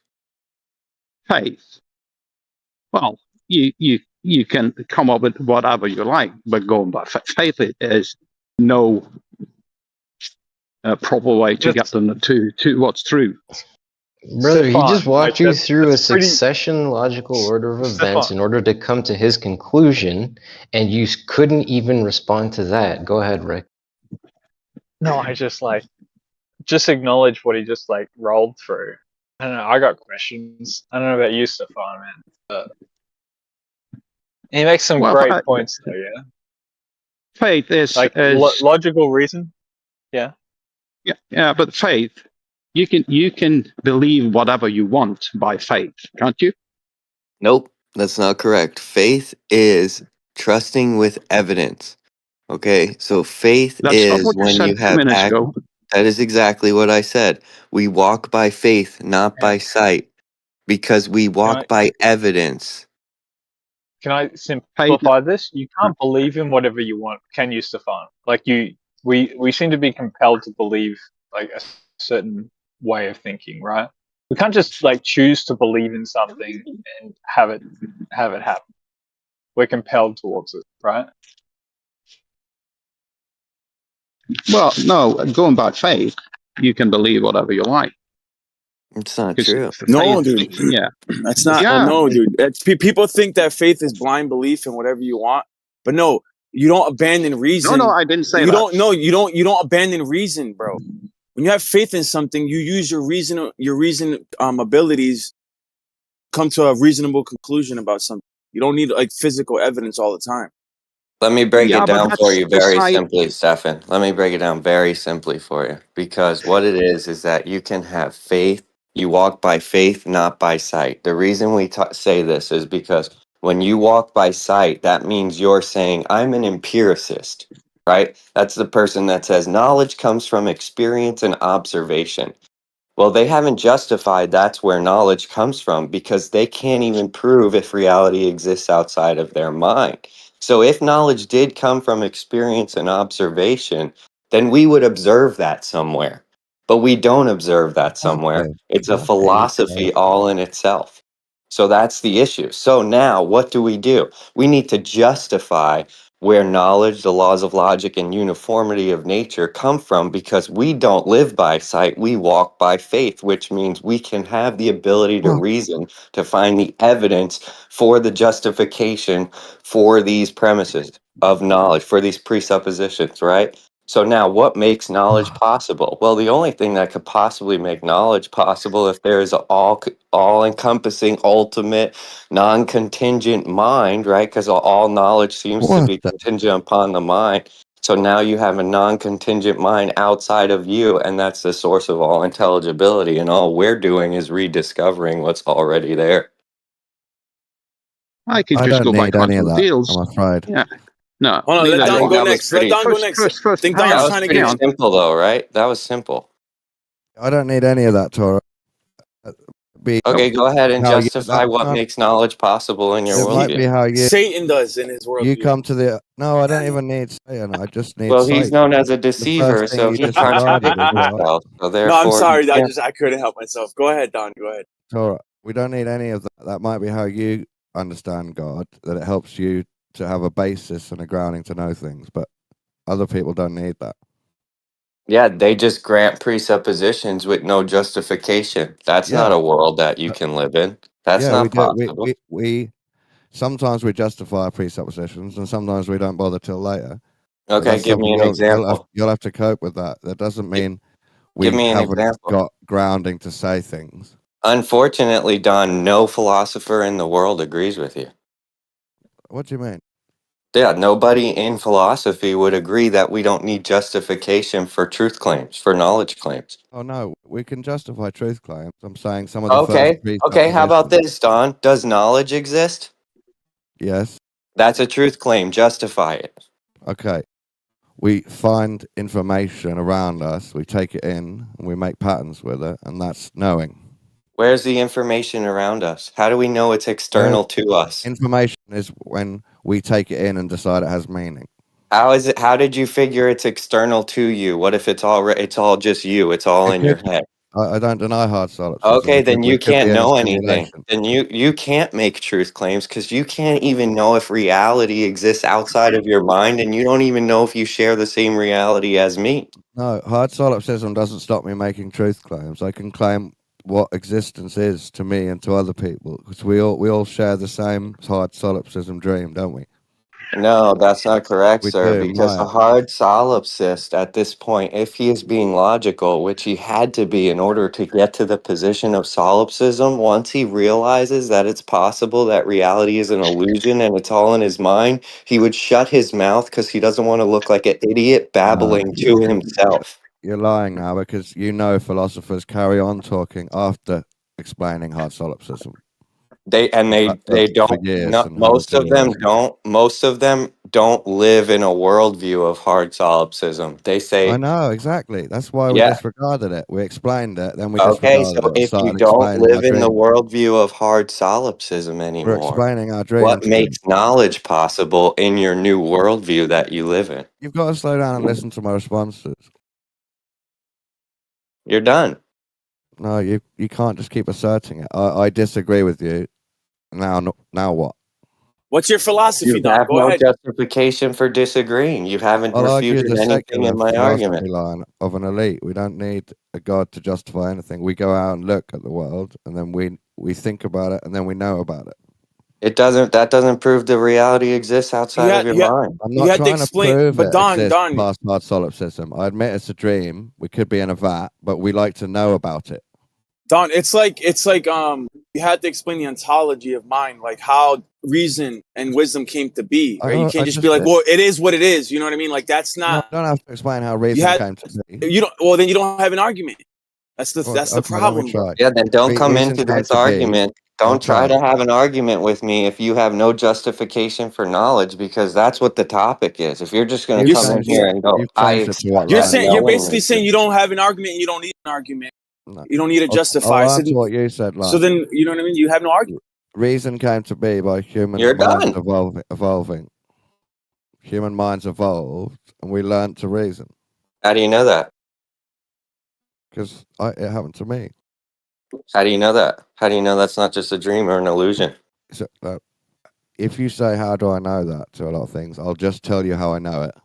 S12: Faith. Well, you can come up with whatever you like, but going by faith is no proper way to get
S9: That's
S12: them to what's true.
S7: Brother, he just
S9: Stefan. Like
S7: walked you through a
S9: that's pretty.
S7: succession logical order of events
S9: Stefan.
S7: in order to come to his conclusion, and you couldn't even respond to that. Go ahead, Rick.
S9: No, I just acknowledge what he just like rolled through. I don't know. I got questions. I don't know about you, Stefan, man. But he makes some
S12: Well,
S9: great points though. Yeah,
S12: faith
S9: like
S12: is
S9: logical reason. Yeah.
S12: yeah, but faith, you can believe whatever you want by faith, can't you?
S3: Nope, that's not correct. Faith is trusting with evidence. Okay, so faith
S12: That's not
S3: is
S12: what you
S3: when
S12: said
S3: you
S12: 2
S3: have
S12: minutes
S3: act.
S12: ago.
S3: That is exactly what I said. We walk by faith, not by sight, because we
S9: Can I
S3: walk by evidence.
S9: can I
S12: Faith,
S9: simplify this? You can't believe in whatever you want, can you, Stefan? Like we seem to be compelled to believe like a certain way of thinking, right? We can't just like choose to believe in something and have it happen. We're compelled towards it, right?
S12: well, no, going by faith, you can believe whatever you like.
S3: It's not
S12: Because
S3: true.
S10: No,
S12: faith,
S10: dude.
S12: yeah,
S10: That's not.
S12: yeah.
S10: No, dude. People think that faith is blind belief in whatever you want, but no, you don't abandon
S12: No,
S10: reason.
S12: I didn't say
S10: You
S12: that.
S10: don't. No, you don't. You don't abandon reason, bro. When you have faith in something, you use your reason abilities, come to a reasonable conclusion about something. You don't need like physical evidence all the time.
S3: Let me break
S12: Yeah,
S3: it
S12: but
S3: down for
S12: that's
S3: you very
S12: beside.
S3: simply, Stefan. Let me break it down very simply for you. Because what it is that you can have faith. You walk by faith, not by sight. The reason we say this is because when you walk by sight, that means you're saying, I'm an empiricist, right? That's the person that says knowledge comes from experience and observation. Well, they haven't justified that's where knowledge comes from because they can't even prove if reality exists outside of their mind. So, if knowledge did come from experience and observation, then we would observe that somewhere. But we don't observe that somewhere.
S5: Exactly.
S3: It's a
S5: Exactly.
S3: philosophy all in itself. So, that's the issue. So, now what do? We need to justify where knowledge, the laws of logic, and uniformity of nature come from because we don't live by sight, we walk by faith, which means we can have the ability to reason to find the evidence for the justification for these premises. of knowledge, for these presuppositions, right? So now what makes knowledge possible? Well, the only thing that could possibly make knowledge possible if there is an all encompassing, ultimate, non-contingent mind, right? Because all knowledge seems to
S5: What
S3: be
S5: the?
S3: contingent upon the mind. So now you have a non-contingent mind outside of you, and that's the source of all intelligibility. And all we're doing is rediscovering what's already there.
S12: I could
S5: I
S12: just
S5: don't
S12: go by
S5: need any of
S12: quantum
S5: that,
S12: fields.
S5: I'm afraid.
S12: Yeah. No,
S10: Hold on,
S12: leave
S10: let
S12: it
S3: I
S10: Don
S3: think
S12: alone.
S10: go
S3: that was
S10: next. Let
S3: pretty.
S10: Don go next. I
S12: First,
S10: think
S12: hang
S3: That
S10: Don's
S12: on,
S3: was
S10: trying to
S12: hang
S10: get
S3: pretty
S12: on.
S10: in.
S3: simple, though, right? That was simple.
S5: I don't need any of that, Torah. Be
S3: Okay, go ahead and
S5: how you
S3: justify
S5: that
S3: what
S5: no,
S3: makes knowledge possible in your
S5: it might
S3: worldview.
S5: be how
S10: Satan does in his
S5: you
S10: worldview.
S5: come to the no, I don't even need Satan, I just need
S3: Well, he's
S5: sight.
S3: known as a
S5: The first
S3: deceiver,
S5: thing
S3: so
S5: you
S3: he
S5: disregarded
S3: contradicts
S5: is what?
S3: himself. So
S10: No, I'm
S3: therefore, he
S10: sorry.
S3: can't.
S10: I couldn't help myself. Go ahead, Don. Go ahead.
S5: Torah. We don't need any of that. That might be how you understand God, that it helps you to have a basis and a grounding to know things, but other people don't need that.
S3: Yeah, they just grant presuppositions with no justification. That's
S5: Yeah.
S3: not a world that you
S5: uh,
S3: can live in. That's
S5: Yeah, we
S3: not
S5: do.
S3: possible.
S5: We sometimes we justify presuppositions and sometimes we don't bother till later. But
S3: Okay,
S5: that's
S3: give
S5: something
S3: me an example.
S5: you'll have to cope with that. That doesn't
S3: Gi-
S5: mean
S3: Give
S5: we
S3: me an
S5: haven't
S3: example.
S5: got grounding to say things.
S3: Unfortunately, Don, no philosopher in the world agrees with you.
S5: What do you mean?
S3: Yeah, nobody in philosophy would agree that we don't need justification for truth claims, for knowledge claims.
S5: Oh no, we can justify truth claims. I'm saying some of the first
S3: Okay, how about
S5: presuppositions.
S3: this, Don? Does knowledge exist?
S5: Yes.
S3: That's a truth claim. Justify it.
S5: Okay. We find information around us, we take it in, and we make patterns with it, and that's knowing.
S3: Where's the information around us? How do we know it's
S5: Where
S3: external to us?
S5: information is when we take it in and decide it has meaning.
S3: How is it? How did you figure it's external to you? What if it's all just you? It's all
S5: It
S3: in your
S5: could.
S3: head.
S5: I don't deny hard solipsism.
S3: Okay, then
S5: We
S3: you
S5: could be
S3: can't
S5: in a
S3: know anything.
S5: simulation.
S3: Then you can't make truth claims because you can't even know if reality exists outside of your mind, and you don't even know if you share the same reality as me.
S5: No, hard solipsism doesn't stop me making truth claims. I can claim what existence is to me and to other people because we all share the same hard solipsism dream, don't we?
S3: No, that's not correct,
S5: We
S3: sir,
S5: do,
S3: because
S5: Maya.
S3: a hard solipsist at this point, if he is being logical, which he had to be in order to get to the position of solipsism, once he realizes that it's possible that reality is an illusion and it's all in his mind, he would shut his mouth because he doesn't want to look like an idiot
S5: No,
S3: babbling to himself.
S5: you're lying now because you know philosophers carry on talking after explaining hard solipsism.
S3: They and
S5: That,
S3: they
S5: for
S3: don't
S5: years
S3: not
S5: and
S3: most
S5: hundreds of
S3: of them
S5: years.
S3: don't most of them don't live in a worldview of hard solipsism. They
S5: I
S3: say,
S5: know, exactly. That's why we
S3: yeah.
S5: disregarded it. We explained it, then we
S3: Okay, so
S5: disregarded it and
S3: if you
S5: started
S3: don't
S5: explaining our
S3: live in the
S5: dream.
S3: worldview of hard solipsism
S5: We're
S3: anymore,
S5: explaining our
S3: what
S5: dreams to
S3: makes
S5: him.
S3: knowledge possible in your new worldview that you live in?
S5: You've got to slow down and listen to my responses.
S3: You're done.
S5: No, you can't just keep asserting it. I disagree with you. Now what?
S10: What's your philosophy,
S3: You
S10: Don?
S3: have
S10: Go
S3: no
S10: ahead.
S3: justification for disagreeing. You haven't
S5: I'll argue
S3: refuted
S5: the
S3: anything
S5: secular
S3: in my argument.
S5: philosophy line of an elite. We don't need a god to justify anything. We go out and look at the world, and then we think about it, and then we know about it.
S3: That doesn't prove the reality exists outside of your mind.
S5: I'm
S10: You
S5: not
S10: had to
S5: trying to
S10: explain,
S5: prove
S10: but
S5: it exists
S10: Don,
S5: past hard solipsism. I admit it's a dream. We could be in a vat, but we like to know about it.
S10: it's like you had to explain the ontology of mind, like how reason and wisdom came to be, right? You can't
S5: I
S10: just be
S5: just
S10: like, well, it is what it is. You know what I mean? Like that's
S5: no, I
S10: not.
S5: don't have to explain how
S10: You
S5: reason
S10: had
S5: came to be.
S10: you don't. Well, then you don't have an argument.
S5: Well,
S10: That's the
S5: okay, let me
S10: problem, bro.
S5: try.
S3: Yeah, then don't come
S5: Reason
S3: into
S5: came
S3: this
S5: to be.
S3: argument.
S5: I'll
S3: Don't try
S5: try.
S3: to have an argument with me if you have no justification for knowledge, because that's what the topic is. If you're just going to
S10: You're
S3: come in here and go,
S5: You've changed it to what line?
S10: you're
S3: knowing
S10: basically saying
S3: exists.
S10: you don't have an argument and you don't need an argument.
S5: No.
S10: You don't need to
S5: I'll
S10: justify.
S5: answer what you said,
S10: So
S5: line.
S10: then you know what I mean. You have no argument.
S5: Reason came to be by humans'
S3: You're
S5: minds
S3: done.
S5: evolving. Human minds evolved, and we learned to reason.
S3: How do you know that?
S5: Because it happened to me.
S3: How do you know that? How do you know that's not just a dream or an illusion?
S5: So, if you say, "How do I know that?" to a lot of things, I'll just tell you how I know it.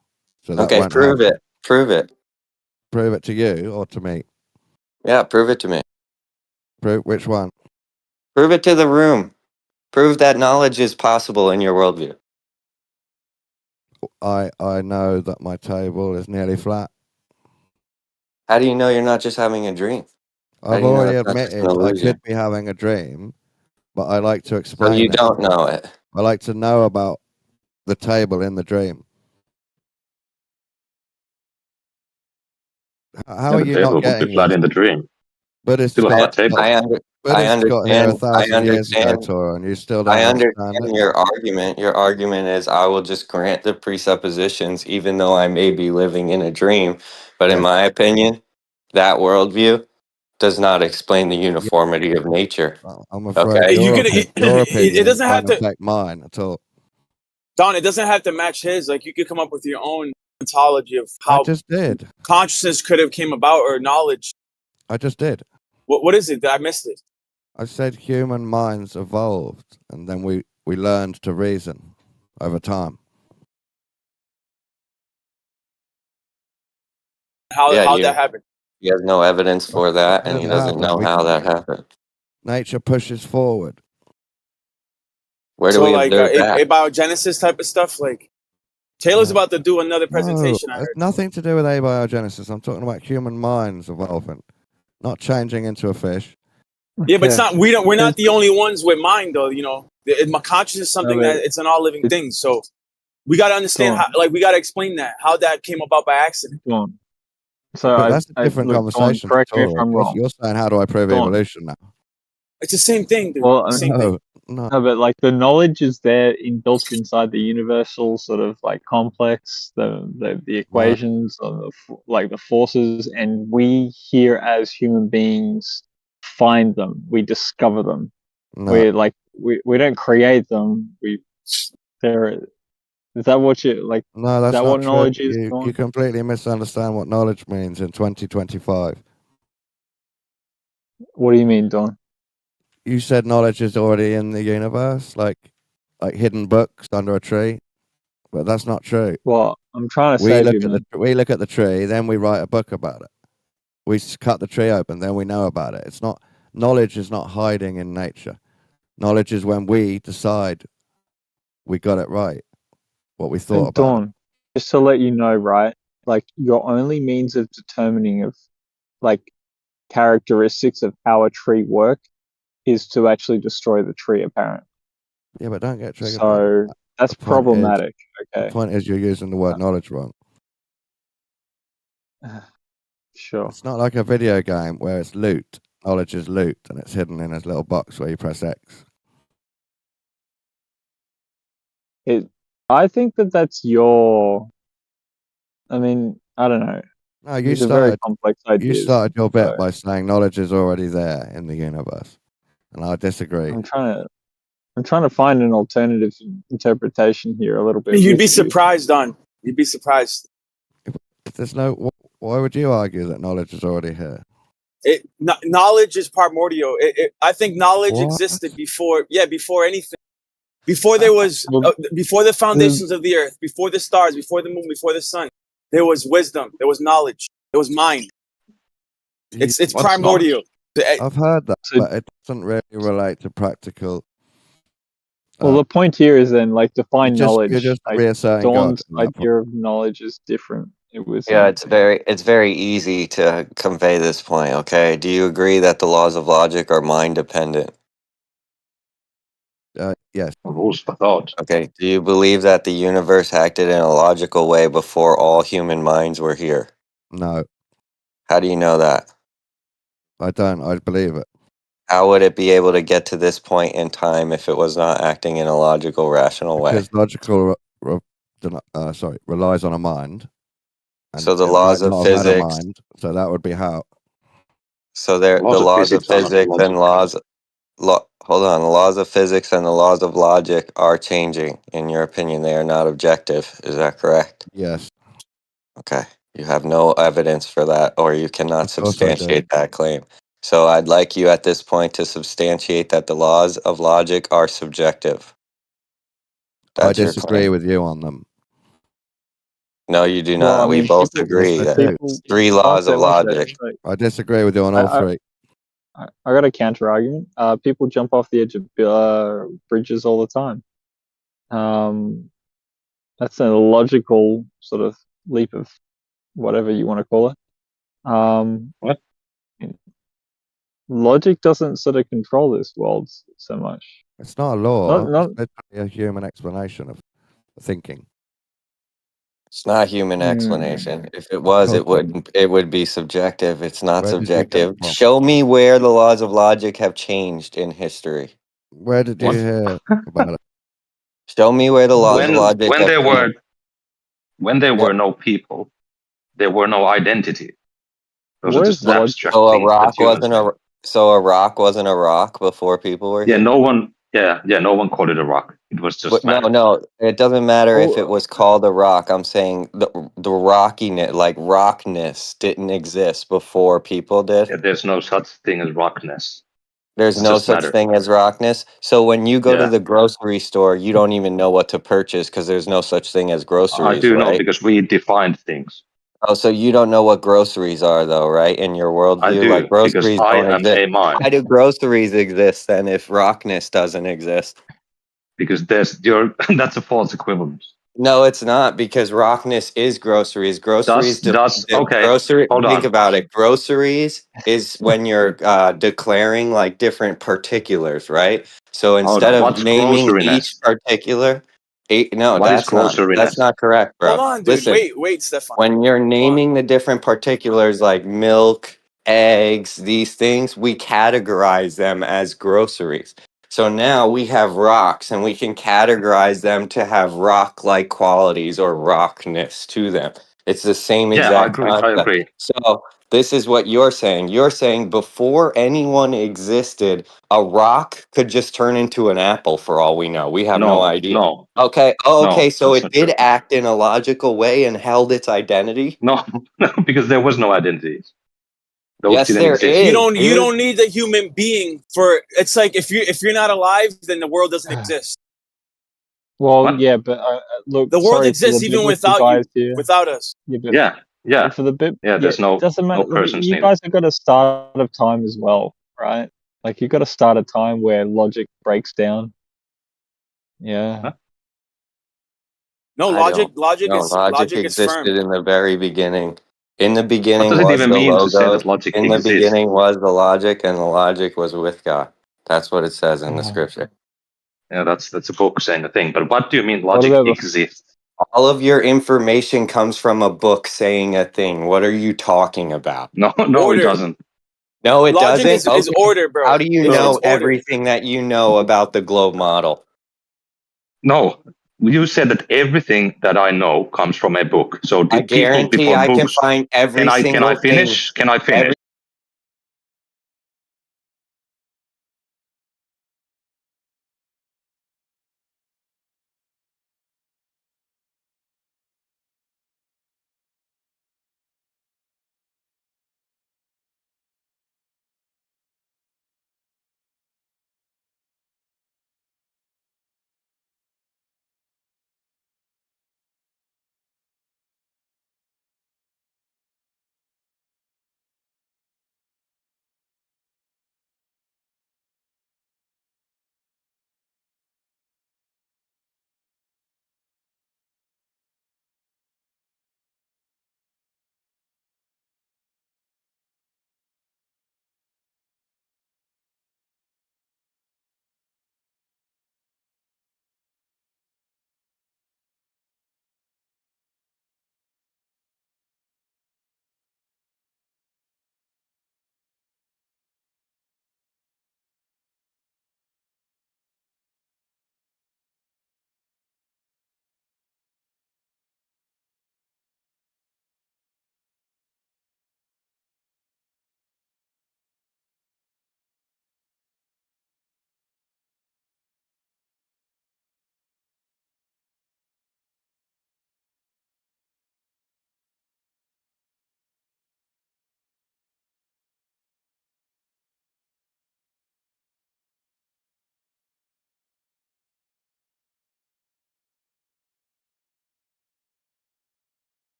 S5: So that
S3: Okay,
S5: won't help.
S3: prove it. Prove it.
S5: Prove it to you or to me.
S3: Yeah, prove it to me.
S5: Prove which one?
S3: Prove it to the room. Prove that knowledge is possible in your worldview.
S5: I know that my table is nearly flat.
S3: How do you know you're not just having a dream?
S5: I've
S3: do you know
S5: already
S3: it's not just an
S5: admitted I
S3: illusion?
S5: could be having a dream, but I like to
S3: So
S5: explain
S3: you
S5: it.
S3: don't know it.
S5: I like to know about the table in the dream. How are
S1: the
S5: you
S1: table
S5: not
S1: would be
S5: getting
S1: flat
S5: this?
S1: in the dream.
S5: Buddhists
S1: Still have a
S5: got
S1: table.
S5: Buddhists got here
S3: understand. I
S5: 1,000 years ago,
S3: understand.
S5: Tora, and you still
S3: I
S5: don't understand
S3: understand
S5: it.
S3: your argument. Your argument is I will just grant the presuppositions, even though I may be living in a dream. But in
S5: Yes.
S3: my opinion, that worldview does not explain the
S5: Yeah.
S3: uniformity of nature.
S5: I'm afraid
S3: Okay.
S5: your
S10: It
S5: opinion
S10: doesn't have
S5: won't
S10: to,
S5: affect mine at all.
S10: Don. It doesn't have to match his. Like you could come up with your own ontology of
S5: I
S10: how
S5: just did.
S10: consciousness could have came about or knowledge.
S5: I just did.
S10: What is it? I missed it.
S5: I said human minds evolved, and then we learned to reason over time.
S3: Yeah,
S10: How'd that happen?
S3: he has no evidence for that,
S5: How
S3: and
S5: does
S3: he
S5: it
S3: doesn't
S5: happen?
S3: know how that happened.
S5: Nature pushes forward.
S3: Where do
S10: So
S3: we
S10: like
S3: observe that?
S10: abiogenesis type of stuff. Like Taylor's
S5: No.
S10: about to do another
S5: No,
S10: presentation. I
S5: it's
S10: heard.
S5: nothing to do with abiogenesis. I'm talking about human minds evolving, not changing into a fish.
S10: Yeah, but it's not. We're not the only ones with mind, though. You know, my consciousness is something that it's an all living thing. So we got to understand how. Like we got to explain that how that came about by accident.
S9: Dawn. So
S5: But that's a different
S9: look, Dawn,
S5: conversation to
S9: correct me if
S5: Tora.
S9: I'm wrong.
S5: You're saying, how do I prove
S9: Dawn.
S5: evolution now?
S10: It's the same thing, dude.
S9: Well,
S10: Same thing.
S5: No.
S9: No, but like the knowledge is there built inside the universal sort of like complex, the equations of like the forces, and we here as human beings find them, we discover them.
S5: No.
S9: We're like we don't create them. They're is that what you like?
S5: No, that's
S9: is that
S5: not
S9: what
S5: true.
S9: knowledge is?
S5: You completely misunderstand what knowledge means in 2025.
S9: What do you mean, Don?
S5: You said knowledge is already in the universe, like hidden books under a tree, but that's not true.
S9: Well, I'm trying to
S5: We
S9: save
S5: look
S9: you,
S5: at
S9: man.
S5: we look at the tree, then we write a book about it. We cut the tree open, then we know about it. It's not knowledge is not hiding in nature. Knowledge is when we decide we got it right, what we thought
S9: And
S5: about it.
S9: Dawn, just to let you know, right? Like your only means of determining of like characteristics of how a tree work is to actually destroy the tree, apparently.
S5: Yeah, but don't get triggered by
S9: So
S5: that.
S9: that's
S5: The point is,
S9: problematic.
S5: the
S9: Okay.
S5: point is you're using the word knowledge wrong.
S9: Sure.
S5: It's not like a video game where it's loot. Knowledge is loot, and it's hidden in this little box where you press X.
S9: I think that's your. I mean, I don't know.
S5: No, you
S9: These are very
S5: started.
S9: complex
S5: You
S9: ideas.
S5: started your bit
S9: so
S5: by saying knowledge is already there in the universe, and I disagree.
S9: I'm trying to find an alternative interpretation here a little bit.
S10: You'd
S9: with
S10: be
S9: you.
S10: surprised, Don. You'd be surprised.
S5: There's no. Why would you argue that knowledge is already here?
S10: Knowledge is primordial. I think knowledge
S5: What?
S10: existed before. Yeah, before anything. Before there was, before the foundations of the earth, before the stars, before the moon, before the sun, there was wisdom, there was knowledge, there was mind. It's primordial.
S5: I've heard that, but it doesn't really relate to practical.
S9: Well, the point here is then like define knowledge.
S5: You're just
S9: like
S5: reasserting
S9: Dawn's
S5: God.
S9: idea of knowledge is different. It was
S3: Yeah, it's very easy to convey this point, okay? Do you agree that the laws of logic are mind dependent?
S5: Yes.
S1: Rules for thought.
S3: Okay. Do you believe that the universe acted in a logical way before all human minds were here?
S5: No,
S3: How do you know that?
S5: I don't. I believe it.
S3: How would it be able to get to this point in time if it was not acting in a logical, rational way?
S5: Because logical, relies on a mind. And
S3: So the
S5: it
S3: laws
S5: might
S3: of
S5: not have had a
S3: physics.
S5: mind, so that would be how.
S3: So the laws of
S1: are not
S3: physics and
S1: logical.
S3: hold on, the laws of physics and the laws of logic are changing. In your opinion, they are not objective. Is that correct?
S5: Yes.
S3: Okay. You have no evidence for that, or you cannot
S5: Of course I do.
S3: substantiate that claim. So I'd like you at this point to substantiate that the laws of logic are subjective.
S5: I
S3: That's your
S5: disagree
S3: claim.
S5: with you on them.
S3: No, you do
S9: Well, I
S3: not. We
S9: mean,
S3: both
S9: people,
S3: agree
S5: Yes, I
S3: that
S5: do.
S3: it's three laws of
S9: one second.
S3: logic.
S9: Like,
S5: I disagree with you on all three.
S9: I got a counter argument. People jump off the edge of bridges all the time. That's a logical sort of leap of whatever you want to call it.
S1: What?
S9: Logic doesn't sort of control this world so much.
S5: It's not a law.
S9: Not
S5: It's literally a human explanation of thinking.
S3: It's not a human explanation. If it was, it would be subjective. It's not
S5: Where did you get
S3: subjective.
S5: it from?
S3: Show me where the laws of logic have changed in history.
S5: Where did you
S1: What?
S5: hear about it?
S3: Show me where the laws of logic
S1: when
S3: have
S1: there
S3: changed.
S1: were no people, there were no identity. Those are
S9: Where's
S1: just
S9: logic?
S1: abstract
S3: So a
S1: things that
S3: rock
S1: humans
S3: wasn't
S1: make.
S3: a rock wasn't a rock before people were
S1: Yeah,
S3: here?
S1: no one. Yeah, no one called it a rock. It was just matter.
S3: No, it doesn't matter if it
S9: Oh,
S3: was called a rock. I'm saying the rockiness, like rockness, didn't exist before people did.
S1: Yeah, there's no such thing as rockness.
S3: There's
S1: It's
S3: no
S1: just
S3: such
S1: matter.
S3: thing as rockness. So when you go to
S1: Yeah,
S3: the grocery store, you don't even know what to purchase because there's no such thing as
S1: I
S3: groceries,
S1: do know
S3: right?
S1: because we defined things.
S3: Oh, so you don't know what groceries are, though, right? In your
S1: I
S3: worldview, like
S1: do because
S3: groceries
S1: I
S3: don't
S1: am
S3: exist.
S1: a mind.
S3: Why do groceries exist then if rockness doesn't exist?
S1: Because that's a false equivalence.
S3: No, it's not because rockness is groceries.
S1: Okay? Hold
S3: Think
S1: on.
S3: about it. Groceries is when you're declaring like different particulars, right? So
S1: Hold
S3: instead
S1: on.
S3: of
S1: What's
S3: naming each
S1: groceryness?
S3: particular, no,
S1: What is
S3: that's
S1: groceryness?
S3: not correct,
S10: Hold
S3: bro.
S10: on, dude.
S3: Listen,
S10: Wait, Stefan.
S3: when you're
S10: Hold on.
S3: naming the different particulars like milk, eggs, these things, we categorize them as groceries. So now we have rocks and we can categorize them to have rock like qualities or rockness to them. It's the same
S1: Yeah, I
S3: exact
S1: agree. I
S3: concept.
S1: agree.
S3: So this is what you're saying. You're saying before anyone existed, a rock could just turn into an apple for all we know. We have no
S1: No,
S3: idea.
S1: no,
S3: Okay. Oh, okay.
S1: no.
S3: So
S1: That's
S3: it
S1: not
S3: did
S1: true.
S3: act in a logical way and held its identity.
S1: No, no, because there was no identities. Those
S3: Yes,
S1: didn't
S3: there
S1: exist.
S10: You
S3: is,
S10: don't
S3: dude.
S10: need the human being for. It's like if you're not alive, then the world doesn't exist.
S9: well,
S1: What?
S9: yeah, but look,
S10: The world
S9: sorry for the
S10: exists even
S9: biblical
S10: without
S9: guys
S10: you,
S9: here.
S10: without us.
S9: Yeah,
S1: Yeah.
S9: but for the
S1: Yeah,
S9: yeah,
S1: there's
S9: it doesn't matter.
S1: no
S9: Look,
S1: persons
S9: you
S1: needed.
S9: guys have got a start of time as well, right? Like you got to start a time where logic breaks down. Yeah.
S1: Huh?
S10: No,
S3: I don't.
S10: logic
S3: No, logic
S10: is firm.
S3: existed in the very beginning. In the
S1: What
S3: beginning
S1: does it
S3: was
S1: even
S3: the
S1: mean to say
S3: logos.
S1: that logic
S3: In the
S1: exists?
S3: beginning was the logic, and the logic was with God. That's what it says in the scripture.
S1: Yeah, that's a book saying a thing. But what do you mean
S9: What
S1: logic
S9: about
S1: exists?
S3: All of your information comes from a book saying a thing. What are you talking about?
S1: No, it
S10: Order.
S1: doesn't.
S3: No, it
S10: Logic
S3: doesn't.
S10: is
S3: Okay.
S10: order, bro.
S3: How do you
S10: It's
S3: know
S10: order.
S3: everything that you know about the globe model?
S1: No, you said that everything that I know comes from a book. So
S3: I
S1: did people
S3: guarantee
S1: before
S3: I can
S1: books?
S3: find every
S1: Can I
S3: single thing.
S1: finish? Can I finish?